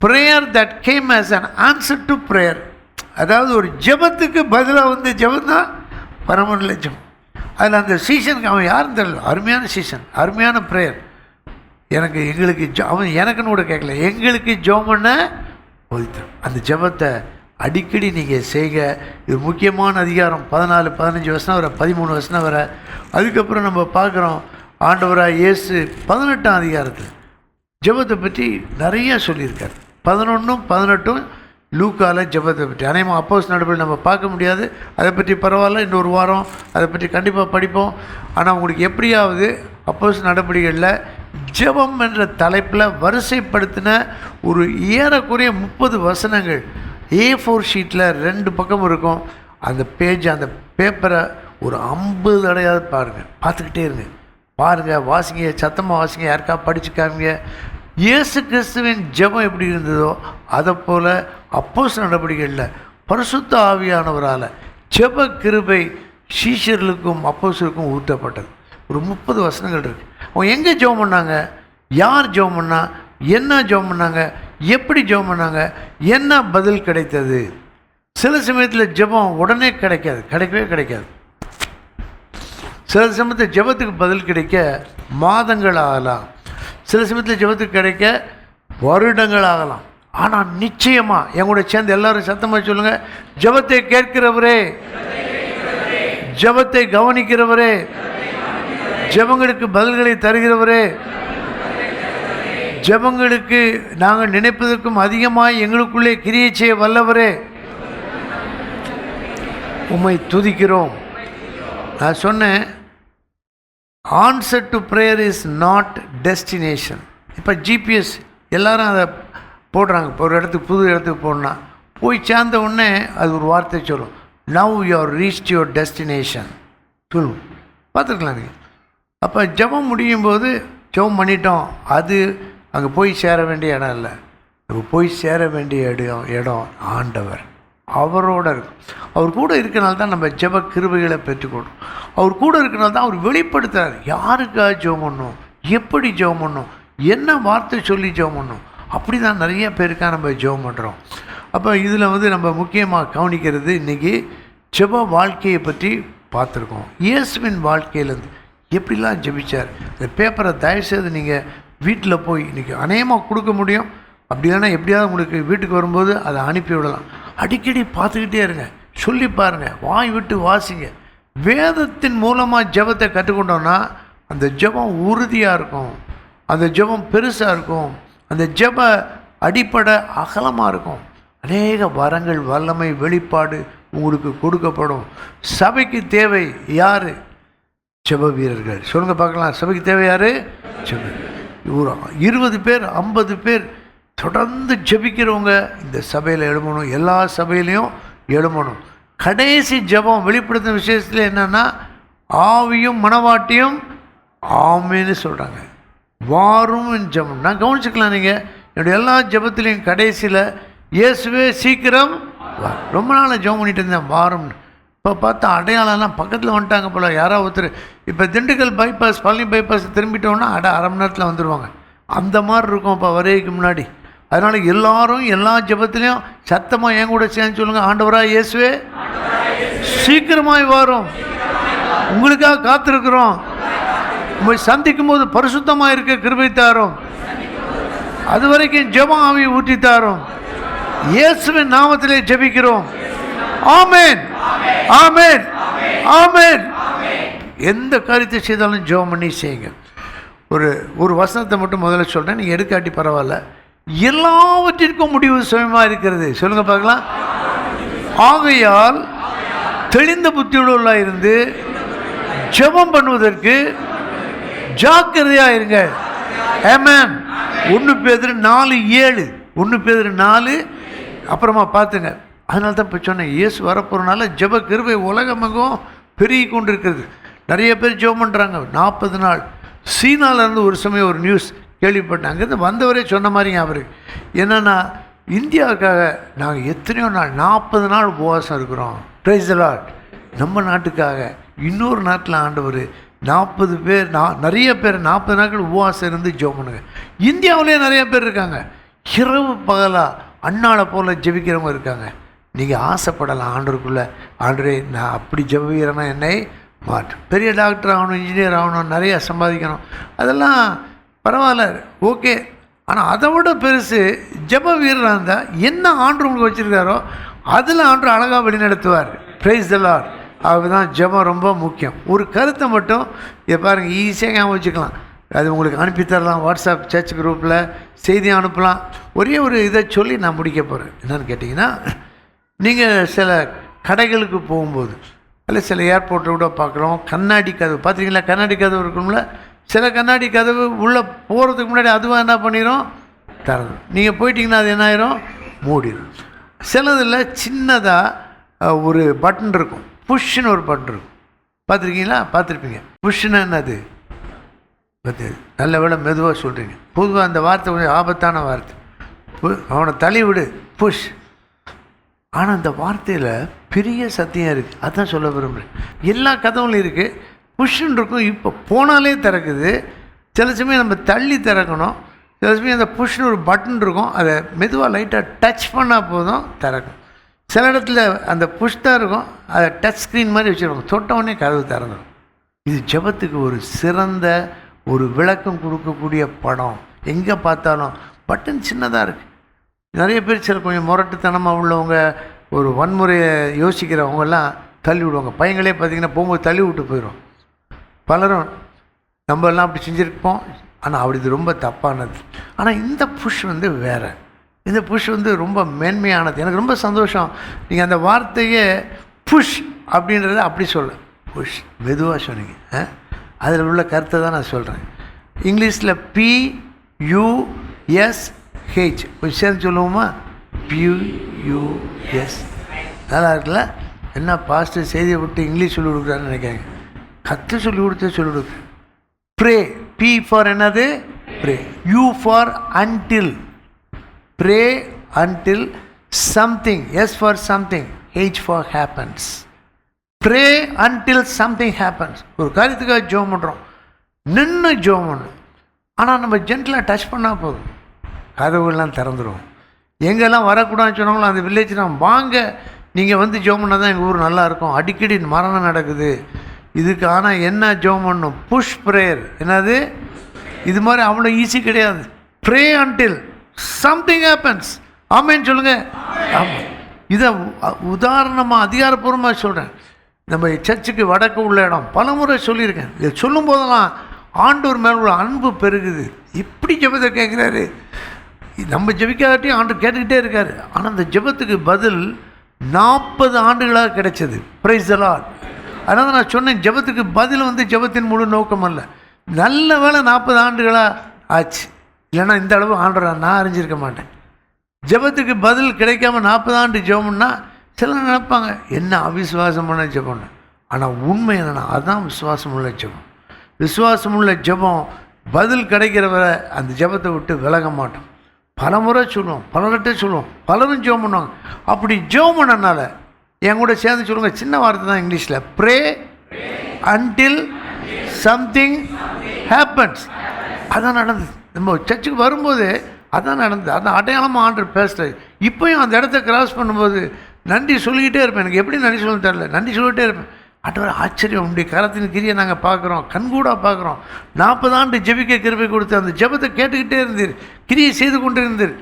prayer that came as an answer to prayer. அதாவது ஒரு ஜெபத்துக்கு பதிலாக வந்து ஜெபம் தான் பரமண்டல ஜெபம். அதில் அந்த சீசனுக்கு அவன் யாரும் தெரியல, அருமையான சீசன், அருமையான ப்ரேயர். எங்களுக்கு அவன் எனக்குன்னு கூட கேட்கல, எங்களுக்கு ஜெபம் பண்ண போதித்தான். அந்த ஜெபத்தை அடிக்கடி நீங்கள் செய்க. இது முக்கியமான அதிகாரம் 14, 15 வசனம் வர, 13 வசனம் வர. அதுக்கப்புறம் நம்ம பார்க்குறோம், ஆண்டவராக இயேசு 18ஆம் அதிகாரத்தில் ஜெபத்தை பற்றி நிறையா சொல்லியிருக்கார். 11, 18 லூக்கால ஜெபத்தை பற்றி. அநேகமாக அப்போஸ்தலர் நடபடிகள் நம்ம பார்க்க முடியாது, அதை பற்றி பரவாயில்ல, இன்னொரு வாரம் அதை பற்றி கண்டிப்பாக படிப்போம். ஆனால் உங்களுக்கு எப்படியாவது அப்போஸ்தலர் நடபடிகளில் ஜெபம் என்ற தலைப்பில் வரிசைப்படுத்தின ஒரு ஏறக்குறைய 30 வசனங்கள் A4 ஷீட்டில் 2 பக்கம் இருக்கும். அந்த பேஜ், அந்த பேப்பரை ஒரு 50 தடையாவது பாருங்கள், பார்த்துக்கிட்டே இருங்க, பாருங்கள், வாசிங்க, சத்தமாக வாசிங்க, யாருக்கா படிச்சு காமிங்க. இயேசு கிறிஸ்துவின் ஜெபம் எப்படி இருந்ததோ அதை போல் அப்போஸ்தலர் நடபடிகளில் பரிசுத்த ஆவியானவரால் ஜெப கிருபை சீஷர்களுக்கும் அப்போஸ்தலருக்கும் ஊற்றப்பட்டது. ஒரு 30 வசனங்கள் இருக்குது. அவங்க எங்கே ஜெபம் பண்ணாங்க, யார் ஜெபம் பண்ணா, என்ன ஜெபம் பண்ணாங்க, எப்படி ஜெபம் பண்ணாங்க, என்ன பதில் கிடைத்தது. சில சமயத்தில் ஜெபம் உடனே கிடைக்கவே கிடைக்காது. சில சமயத்தில் ஜெபத்துக்கு பதில் கிடைக்க மாதங்கள் ஆகலாம், சில சமயத்தில் ஜெபத்துக்கு கிடைக்க வருடங்கள் ஆகலாம். ஆனால் நிச்சயமாக எங்களோட சேர்ந்து எல்லாரும் சத்தமாக சொல்லுங்கள், ஜெபத்தை கேட்கிறவரே, ஜெபத்தை கவனிக்கிறவரே, ஜெபங்களுக்கு பதில்களை தருகிறவரே, ஜெபங்களுக்கு நாங்கள் நினைப்பதற்கும் அதிகமாக எங்களுக்குள்ளே கிரியை செய்ய வல்லவரே, உம்மை துதிக்கிறோம். நான் சொன்னேன், answer to prayer is not destination. இப்போ ஜிபிஎஸ் எல்லாரும் அதை போடுறாங்க. இப்போ ஒரு இடத்துக்கு புது இடத்துக்கு போனால் போய் சேர்ந்த உடனே அது ஒரு வார்த்தை சொல்லும், now you are reached your destination சொல்லும். பார்த்துருக்கலாம் நீங்கள். அப்போ ஜெபம் முடியும் போது ஜெபம் பண்ணிட்டோம், அது அங்கே போய் சேர வேண்டிய இடம் இல்லை. அங்கே போய் சேர வேண்டிய இடம் ஆண்டவர். அவரோட இருக்கும். அவர் கூட இருக்கனால தான் நம்ம ஜெப கிருபைகளை பெற்றுக்கொள்கிறோம். அவர் கூட இருக்கனால தான் அவர் வெளிப்படுத்துகிறார், யாருக்காக ஜெபம் பண்ணணும், எப்படி ஜெபம் பண்ணணும், என்ன வார்த்தை சொல்லி ஜெபம் பண்ணணும். அப்படி தான் நிறைய பேருக்காக நம்ம ஜெபம் பண்ணுறோம். அப்போ இதில் நம்ம முக்கியமாக கவனிக்கிறது, இன்றைக்கி ஜெப வாழ்க்கையை பற்றி பார்த்துருக்கோம். இயேசுவின் வாழ்க்கையிலேருந்து எப்படிலாம் ஜெபிச்சார். இந்த பேப்பரை தயவுசெய்து நீங்கள் வீட்டில் போய் இன்றைக்கி அநேகமாக கொடுக்க முடியும். அப்படி இல்லைன்னா எப்படியாவது உங்களுக்கு வீட்டுக்கு வரும்போது அதை அனுப்பி விடலாம். அடிக்கடி பார்த்துக்கிட்டே இருங்க, சொல்லி பாருங்கள், வாய் விட்டு வாசிங்க. வேதத்தின் மூலமாக ஜெபத்தை கற்றுக்கொண்டோன்னா அந்த ஜெபம் உறுதியாக இருக்கும், அந்த ஜெபம் பெருசாக இருக்கும், அந்த ஜெப அடிப்படை அகலமாக இருக்கும். அநேக வரங்கள், வல்லமை, வெளிப்பாடு உங்களுக்கு கொடுக்கப்படும். சபைக்கு தேவை யார்? ஜெப வீரர்கள். சொல்லுங்க பார்க்கலாம், சபைக்கு தேவை யார்? ஜெப. ஒரு 20 பேர் 50 பேர் தொடர்ந்து ஜெபிக்கிறவங்க இந்த சபையில் எழுமணும், எல்லா சபையிலையும் எழுமணும். கடைசி ஜெபம் வெளிப்படுத்தும் விஷயத்தில் என்னென்னா, ஆவியும் மனவாட்டியும் ஆமேன்னு சொல்கிறாங்க. வாரும் ஜெபம் நான் கவனிச்சுக்கலாம். நீங்கள் என்னுடைய எல்லா ஜெபத்திலையும் கடைசியில் இயேசுவே சீக்கிரம் வா. ரொம்ப நாள் ஜெபம் பண்ணிட்டு இருந்தேன், வாரும்னு. இப்போ பார்த்தா அடையாளம்லாம் பக்கத்தில் வந்துட்டாங்க போல். யாராவது ஒருத்தர் இப்போ திண்டுக்கல் பைபாஸ், பழனி பைபாஸ் திரும்பிட்டோன்னா அரை மணி நேரத்தில் வந்துடுவாங்க. அந்த மாதிரி இருக்கும் இப்போ வரைக்கும் முன்னாடி. அதனால் எல்லாரும் எல்லா ஜெபத்திலையும் சத்தமாக என் கூட சேர்ந்து சொல்லுங்கள், ஆண்டவராக இயேசுவே சீக்கிரமாய் வாரும், உங்களுக்காக காத்திருக்கிறோம், உங்களை சந்திக்கும் போது பரிசுத்தமாக இருக்க கிருபை தாரும், அது வரைக்கும் ஜெபம் ஆவி ஊற்றி தாரும், இயேசுவின் நாமத்திலே ஜெபிக்கிறோம். ஆமென், ஆமென், ஆமென். எந்த காரியத்தை செய்தாலும் ஜெபம் பண்ணி செய்யுங்க. ஒரு வசனத்தை மட்டும் முதல்ல சொல்கிறேன், நீங்கள் எடுக்காட்டி பரவாயில்ல. எல்லாவற்றிற்கும் முடிவு சுயமாக இருக்கிறது. சொல்லுங்க பார்க்கலாம். ஆகையால் தெளிந்த புத்தியுள்ள இருந்து ஜெபம் பண்ணுவதற்கு ஜாக்கிரதையாக இருங்க. ஆமென். 1 பேதுரு 4:7, 1 பேதுரு 4. அப்புறமா பார்த்துங்க. அதனால தான் இப்போ சொன்னேன், இயேசு வரப்போகிறனால ஜெப கிருபை உலகமெங்கும் பெருகி கொண்டு இருக்கிறது. நிறைய பேர் ஜெபம் பண்ணுறாங்க 40 நாள். சீனாவிலேருந்து ஒரு சமயம் ஒரு நியூஸ் கேள்விப்பட்டேன். அங்கேருந்து வந்தவரே சொன்ன மாதிரிங்க அவர் என்னென்னா, இந்தியாவுக்காக நாங்கள் எத்தனையோ நாள் 40 நாள் உபவாசம் இருக்கிறோம். Price the Lord. நம்ம நாட்டுக்காக இன்னொரு நாட்டில் ஆண்டவர் 40 பேர் நிறைய பேர் 40 நாட்கள் உபவாசம் இருந்து ஜெபம் பண்ணுங்க. இந்தியாவிலே நிறைய பேர் இருக்காங்க. இரவு பகலாக அண்ணாளை போல் ஜெபிக்கிறவங்க இருக்காங்க. நீங்கள் ஆசைப்படலாம் ஆண்டவருக்குள்ளே, ஆண்டவரே நான் அப்படி ஜெபிக்கிறேன்னா என்னை மாற்று. பெரிய டாக்டர் ஆகணும், இன்ஜினியர் ஆகணும், நிறையா சம்பாதிக்கணும், அதெல்லாம் பரவாயில்ல, ஓகே. ஆனால் அதை விட பெருசு ஜெப வீரராக இருந்தால் என்ன ஆண்டு உங்களுக்கு வச்சுருக்காரோ அதில் ஆண்டு அழகாக வழிநடத்துவார். Praise the lord. அதுதான் ஜெபம் ரொம்ப முக்கியம். ஒரு கருத்தை மட்டும் பாருங்கள், ஈஸியாக ஞாபகம் வச்சுக்கலாம். அது உங்களுக்கு அனுப்பித்தரலாம், வாட்ஸ்அப் சர்ச் குரூப்பில் செய்தி அனுப்பலாம். ஒரே ஒரு இதை சொல்லி நான் முடிக்க போகிறேன். என்னென்னு கேட்டிங்கன்னா, நீங்கள் சில கடைகளுக்கு போகும்போது இல்லை சில ஏர்போர்ட்டை கூட பார்க்குறோம், கண்ணாடி கதவு பார்த்துருக்கீங்களா? கண்ணாடி கதவு இருக்கும்ல. சில கண்ணாடி கதவு உள்ளே போகிறதுக்கு முன்னாடி அதுவாக என்ன பண்ணிடும், தரது. நீங்கள் போயிட்டீங்கன்னா அது என்ன ஆயிரும், மூடிடும். சிலதில் சின்னதாக ஒரு பட்டன் இருக்கும், புஷ்ஷுன்னு ஒரு பட்டன் இருக்கும். பார்த்துருக்கீங்களா? பார்த்துருப்பீங்க. புஷ்ஷுன்னா என்னது? நல்ல வேளை மெதுவாக சொல்கிறீங்க. பொதுவாக அந்த வார்த்தை கொஞ்சம் ஆபத்தான வார்த்தை. அவனை தள்ளி விடு, புஷ். ஆனால் அந்த வார்த்தையில் பெரிய சத்தியம் இருக்குது. அதுதான் சொல்ல விரும்புகிறேன். எல்லா கதவுலையும் இருக்குது, புஷ்ஷுன்னு இருக்கும். இப்போ போனாலே திறக்குது. சில சமயம் நம்ம தள்ளி திறக்கணும். சில சமயம் அந்த புஷ்னு ஒரு பட்டன் இருக்கும், அதை மெதுவாக லைட்டாக டச் பண்ணால் போதும் திறக்கும். சில இடத்துல அந்த புஷ் தான் இருக்கும், அதை டச் ஸ்க்ரீன் மாதிரி வச்சுருக்கோம், தொட்டவுடனே கதவு திறந்துடும். இது ஜெபத்துக்கு ஒரு சிறந்த ஒரு விளக்கம் கொடுக்கக்கூடிய படம். எங்கே பார்த்தாலும் பட்டன் சின்னதாக இருக்குது. நிறைய பேர் சில கொஞ்சம் முரட்டுத்தனமாக உள்ளவங்க, ஒரு வன்முறையை யோசிக்கிறவங்கெல்லாம் தள்ளி விடுவாங்க. பையங்களே பார்த்திங்கன்னா போகும்போது தள்ளி விட்டு போயிடும். பலரும் நம்ம எல்லாம் அப்படி செஞ்சுருப்போம், ஆனால் அப்படி இது ரொம்ப தப்பானது. ஆனால் இந்த புஷ் வேறு. இந்த புஷ் ரொம்ப மேன்மையானது. எனக்கு ரொம்ப சந்தோஷம். நீங்கள் அந்த வார்த்தையே புஷ் அப்படின்றத அப்படி சொல்ல, புஷ் மெதுவாக சொன்னீங்க. அதில் உள்ள கருத்தை தான் நான் சொல்கிறேன். இங்கிலீஷில் PUSH கொஞ்சம் சேர்ந்து சொல்லுவோமா? PUS. நல்லா இருக்குல்ல? என்ன பாஸ்டர் செய்தியை விட்டு இங்கிலீஷ் சொல்லி கொடுக்குறான்னு நினைக்காங்க. கற்று சொல்லி கொடுத்து சொல்லி கொடுக்குறேன். ப்ரே, P ஃபார் என்னது? Pray. U for until, pray until something. S for something, H for happens. Pray until something happens. ஒரு காரியத்துக்காக ஜெபம் பண்ணுறோம், நின்று ஜெபம் பண்ணணும். ஆனால் நம்ம ஜென்டலாக டச் பண்ணால் போதும், கதவுகள்லாம் திறந்துடும். எங்கெல்லாம் வரக்கூடாதுன்னு சொன்னாங்களோ அந்த வில்லேஜ் நான் வாங்க, நீங்கள் ஜெபம் பண்ணால் தான் எங்கள் ஊர் நல்லாயிருக்கும். அடிக்கடி மரணம் நடக்குது இதுக்கு. ஆனால் என்ன ஜெபம் பண்ணணும்? Push prayer. என்னது? இது மாதிரி அவ்வளோ ஈஸி கிடையாது. Pray until something happens. ஆமேன்னு சொல்லுங்கள். ஆமாம், இதை உதாரணமாக அதிகாரப்பூர்வமாக சொல்கிறேன். நம்ம சர்ச்சுக்கு வடக்கு உள்ள இடம் பல முறை சொல்லியிருக்கேன். இதை சொல்லும் போதெல்லாம் ஆண்டவர் மேலே உள்ள அன்பு பெருகுது. இப்படி ஜெபத்தை கேட்குறாரு. நம்ம ஜெபிக்காட்டியும் ஆண்டு கேட்டுக்கிட்டே இருக்காரு. ஆனால் அந்த ஜெபத்துக்கு பதில் 40 ஆண்டுகளாக கிடைச்சது. Price the Lord. அதனால் நான் சொன்னேன், ஜெபத்துக்கு பதில் ஜெபத்தின் முழு நோக்கம் அல்ல. நல்ல வேலை 40 ஆண்டுகளாக ஆச்சு, இல்லைன்னா இந்த அளவு ஆண்டவரை நான் அறிஞ்சிருக்க மாட்டேன். ஜெபத்துக்கு பதில் கிடைக்காம 40 ஆண்டு ஜெபம்னா சிலர் நினைப்பாங்க என்ன அவிசுவாசம் பண்ண ஜெபம்னு. ஆனால் உண்மை என்னென்னா அதுதான் விசுவாசம் உள்ள ஜெபம். விசுவாசம் உள்ள ஜெபம் பதில் கிடைக்கிற வரை அந்த ஜெபத்தை விட்டு விலக மாட்டோம். பல முறை சொல்லுவோம், பலர்கிட்ட சொல்லுவோம், பலரும் ஜெபம் பண்ணுவாங்க. அப்படி ஜெபம் பண்ணனால என் கூட சேர்ந்து சொல்லுங்கள், சின்ன வார்த்தை தான் இங்கிலீஷில், ப்ரே அன்டில் சம்திங் ஹேப்பன்ஸ். அதான் நடந்தது. நம்ம சர்ச்சுக்கு வரும்போது அதான் நடந்தது. அதான் அடையாளமாக ஆண்டவர் பேசுகிறது. இப்போயும் அந்த இடத்த கிராஸ் பண்ணும்போது நன்றி சொல்லிக்கிட்டே இருப்பேன். எனக்கு எப்படி நன்றி சொல்ல தெரியல, நன்றி சொல்லிகிட்டே இருப்பேன். ஆண்டவர் ஆச்சரியம், உங்களுடைய கரத்தின் கிரியை நாங்கள் பார்க்குறோம், கண்கூடாக பார்க்குறோம். 40 ஆண்டு ஜெபிக்க கிருபை கொடுத்து அந்த ஜெபத்தை கேட்டுக்கிட்டே இருந்தீர், கிரியை செய்து கொண்டு இருந்தீர்.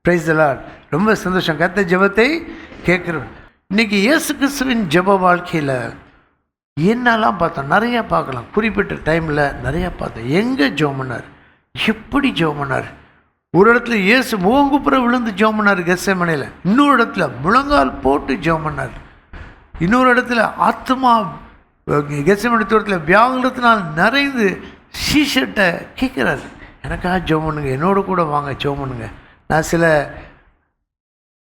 Price the Lord. ரொம்ப சந்தோஷம். கர்த்தர் ஜெபத்தை கேட்குறோம். இன்றைக்கி இயேசு கிறிஸ்துவின் ஜெப வாழ்க்கையில் என்னெல்லாம் பார்த்தோம், நிறையா பார்க்கலாம். குறிப்பிட்ட டைமில் நிறையா பார்த்தோம். எங்கே ஜெபம் பண்ணார், எப்படி ஜெபம் பண்ணார். ஒரு இடத்துல இயேசு முகங்குப்புற விழுந்து ஜெபம் பண்ணார் கெத்செமனேல. இன்னொரு இடத்துல முழங்கால் போட்டு ஜெபம் பண்ணார். இன்னொரு இடத்துல ஆத்மா கெத்செமனே தோட்டத்தில் வியாகுலத்தினால் நிறைந்து சீஷர்ட்டை கேட்குறாரு, எனக்காக ஜெபம் பண்ணுங்க, என்னோட கூட வாங்க ஜெபம் பண்ணுங்க. நான் சில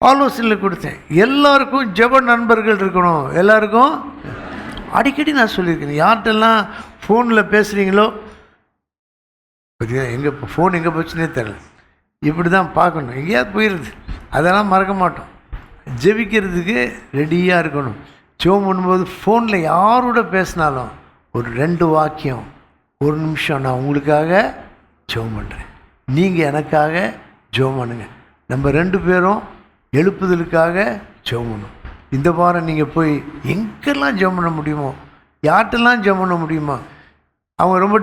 ஆலோசனை கொடுத்தேன். எல்லாருக்கும் ஜெப நண்பர்கள் இருக்கணும். எல்லாருக்கும் அடிக்கடி நான் சொல்லியிருக்கேன், யார்கிட்டெல்லாம் ஃபோனில் பேசுகிறீங்களோ, பார்த்தீங்கன்னா எங்கே ஃபோன் எங்கே போச்சுன்னே தெரியல, இப்படி தான் பார்க்கணும். எங்கேயாவது போயிடுது, அதெல்லாம் மறக்க மாட்டோம். ஜெபிக்கிறதுக்கு ரெடியாக இருக்கணும். ஜெபம் பண்ணும்போது ஃபோனில் யாரோட பேசினாலும் ஒரு 2 வாக்கியம், 1 நிமிஷம் நான் உங்களுக்காக ஜெபம் பண்ணுறேன், நீங்கள் எனக்காக ஜெபம் பண்ணுங்க. நம்ம 2 பேரும் எழுப்புதலுக்காக ஜெபம் பண்ணணும். இந்த வாரம் நீங்கள் போய் எங்கெல்லாம் ஜெபம் பண்ண முடியுமோ, யார்கிட்டெல்லாம் ஜெபம் பண்ண முடியுமோ, அவங்க ரொம்ப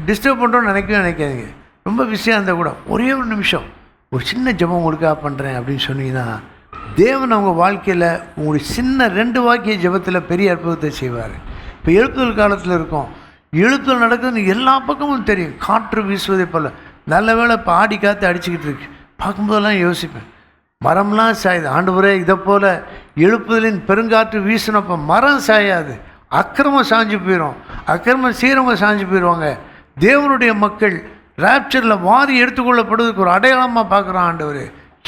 டிஸ்டர்ப் பண்ணுறோன்னு நினைக்காதீங்க. ரொம்ப விஷயம் இருந்தால் கூட ஒரே 1 நிமிஷம் ஒரு சின்ன ஜெபம் உங்களுக்காக பண்ணுறேன் அப்படின்னு சொன்னீங்கன்னா தேவன் அவங்க வாழ்க்கையில் உங்களுடைய சின்ன 2 வாக்கிய ஜெபத்தில் பெரிய அற்புதத்தை செய்வார். இப்போ எழுப்புதல் காலத்தில் இருக்கோம், எழுப்புதல் நடக்குதுன்னு எல்லா பக்கமும் தெரியும், காற்று வீசுவதை போல். நல்ல வேளை இப்போ ஆடி காற்று அடிச்சுக்கிட்டு இருக்கு. பார்க்கும்போதெல்லாம் யோசிப்பேன், மரம்லாம் சாயுது. ஆண்டவரே, இதை போல் எழுப்புதலின் பெருங்காற்று வீசினப்போ மரம் சாயாது, அக்கிரமம் சாஞ்சு போயிடும், அக்கிரமம் சீரவங்க சாஞ்சு போயிடுவாங்க. தேவனுடைய மக்கள் ராப்சரில் வாரி எடுத்துக்கொள்ளப்படுவதற்கு ஒரு அடையாளமாக பார்க்குறோம். ஆண்டவர்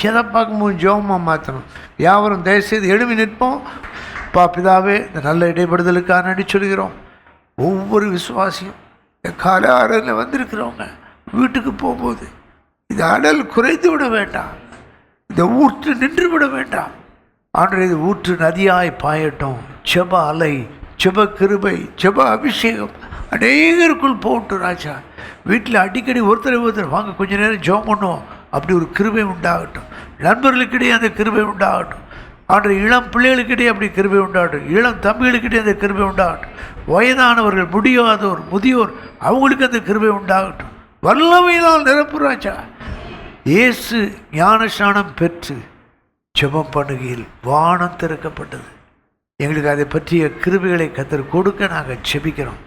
எதை பார்க்கும்போது ஜெபமாக மாற்றணும். யாவரும் தயவுசெய்து எழுமி நிற்போம். பிதாவே, இந்த நல்ல இடைப்படுதலுக்காக நடி சொல்கிறோம். ஒவ்வொரு விசுவாசியும் கால அறையில் வந்திருக்கிறவங்க வீட்டுக்கு போகும்போது இந்த அடல் குறைந்து விட வேண்டாம், இந்த ஊற்று நின்று விட வேண்டாம். ஆண்டவரே, இது ஊற்று நதியாய் பாயட்டும். ஜெப அலை, ஜெப கிருபை, ஜெப அபிஷேகம் அநேகருக்குள் போகட்டும் ராஜா. வீட்டில் அடிக்கடி ஒருத்தர் வாங்க கொஞ்ச நேரம் ஜெபம் பண்ணுவோம், அப்படி ஒரு கிருபை உண்டாகட்டும். நண்பர்களுக்கிடையே அந்த கிருபை உண்டாகட்டும். ஆண்டு இளம் பிள்ளைகளுக்கிடையே அப்படி கிருபை உண்டாகட்டும். இளம் தம்பிகளுக்கிடையே அந்த கிருபை உண்டாகட்டும். வயதானவர்கள், முடியாதோர், முதியோர், அவங்களுக்கு அந்த கிருபை உண்டாகட்டும். வல்லமையினால் நிரப்பு ராஜா. இயேசு ஞானஸ்நானம் பெற்று ஜெபம் பண்ணுகையில் வானம் திறக்கப்பட்டது. எங்களுக்கு அதை பற்றிய கிருபைகளை கர்த்தர் கொடுக்க நாங்கள் ஜெபிக்கிறோம்.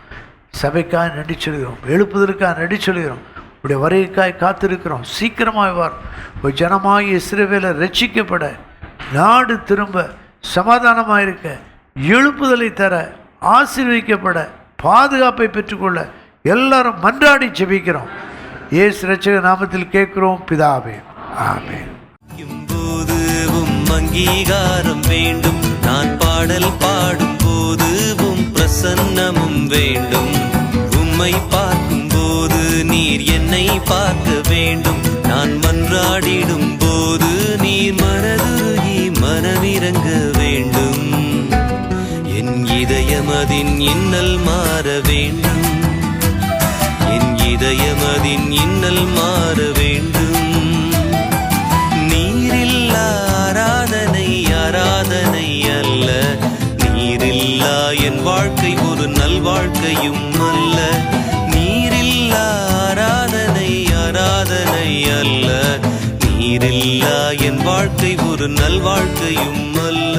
சபைக்காக நன்றி சொல்கிறோம், எழுப்புதலுக்காக நன்றி சொல்கிறோம், உடைய வருகைக்காய் காத்திருக்கிறோம். சீக்கிரமாக வார். ஒரு ஜனமாகிய இஸ்ரவேலர் ரட்சிக்கப்பட, நாடு திரும்ப, சமாதானமாக இருக்க, எழுப்புதலை தர, ஆசீர்வதிக்கப்பட, பாதுகாப்பை பெற்றுக்கொள்ள எல்லாரும் மன்றாடி ஜெபிக்கிறோம். இயேசு இரட்சகர் நாமத்தில் கேட்கிறோம் பிதாவே, ஆமென். அங்கீகாரம் வேண்டும், நான் பாடல் பாடும் போதுவும் பிரசன்னமும் வேண்டும். உம்மை பார்க்கும் போது நீர் என்னை பார்க்க வேண்டும். நான் மன்றாடிடும் போது நீர் மனதுருகி மனமிறங்க வேண்டும். என் இதயமதின் இன்னல் மாற வேண்டும், என் இதயமதின் இன்னல் மாற வேண்டும். நீரில்லா ஆராதனை அல்ல, நீரில்லா என் வாழ்க்கை ஒரு நல்வாழ்க்கையும் அல்ல. நீரில்லா ஆராதனை அல்ல, நீரில்லா என் வாழ்க்கை ஒரு நல்வாழ்க்கையும் அல்ல.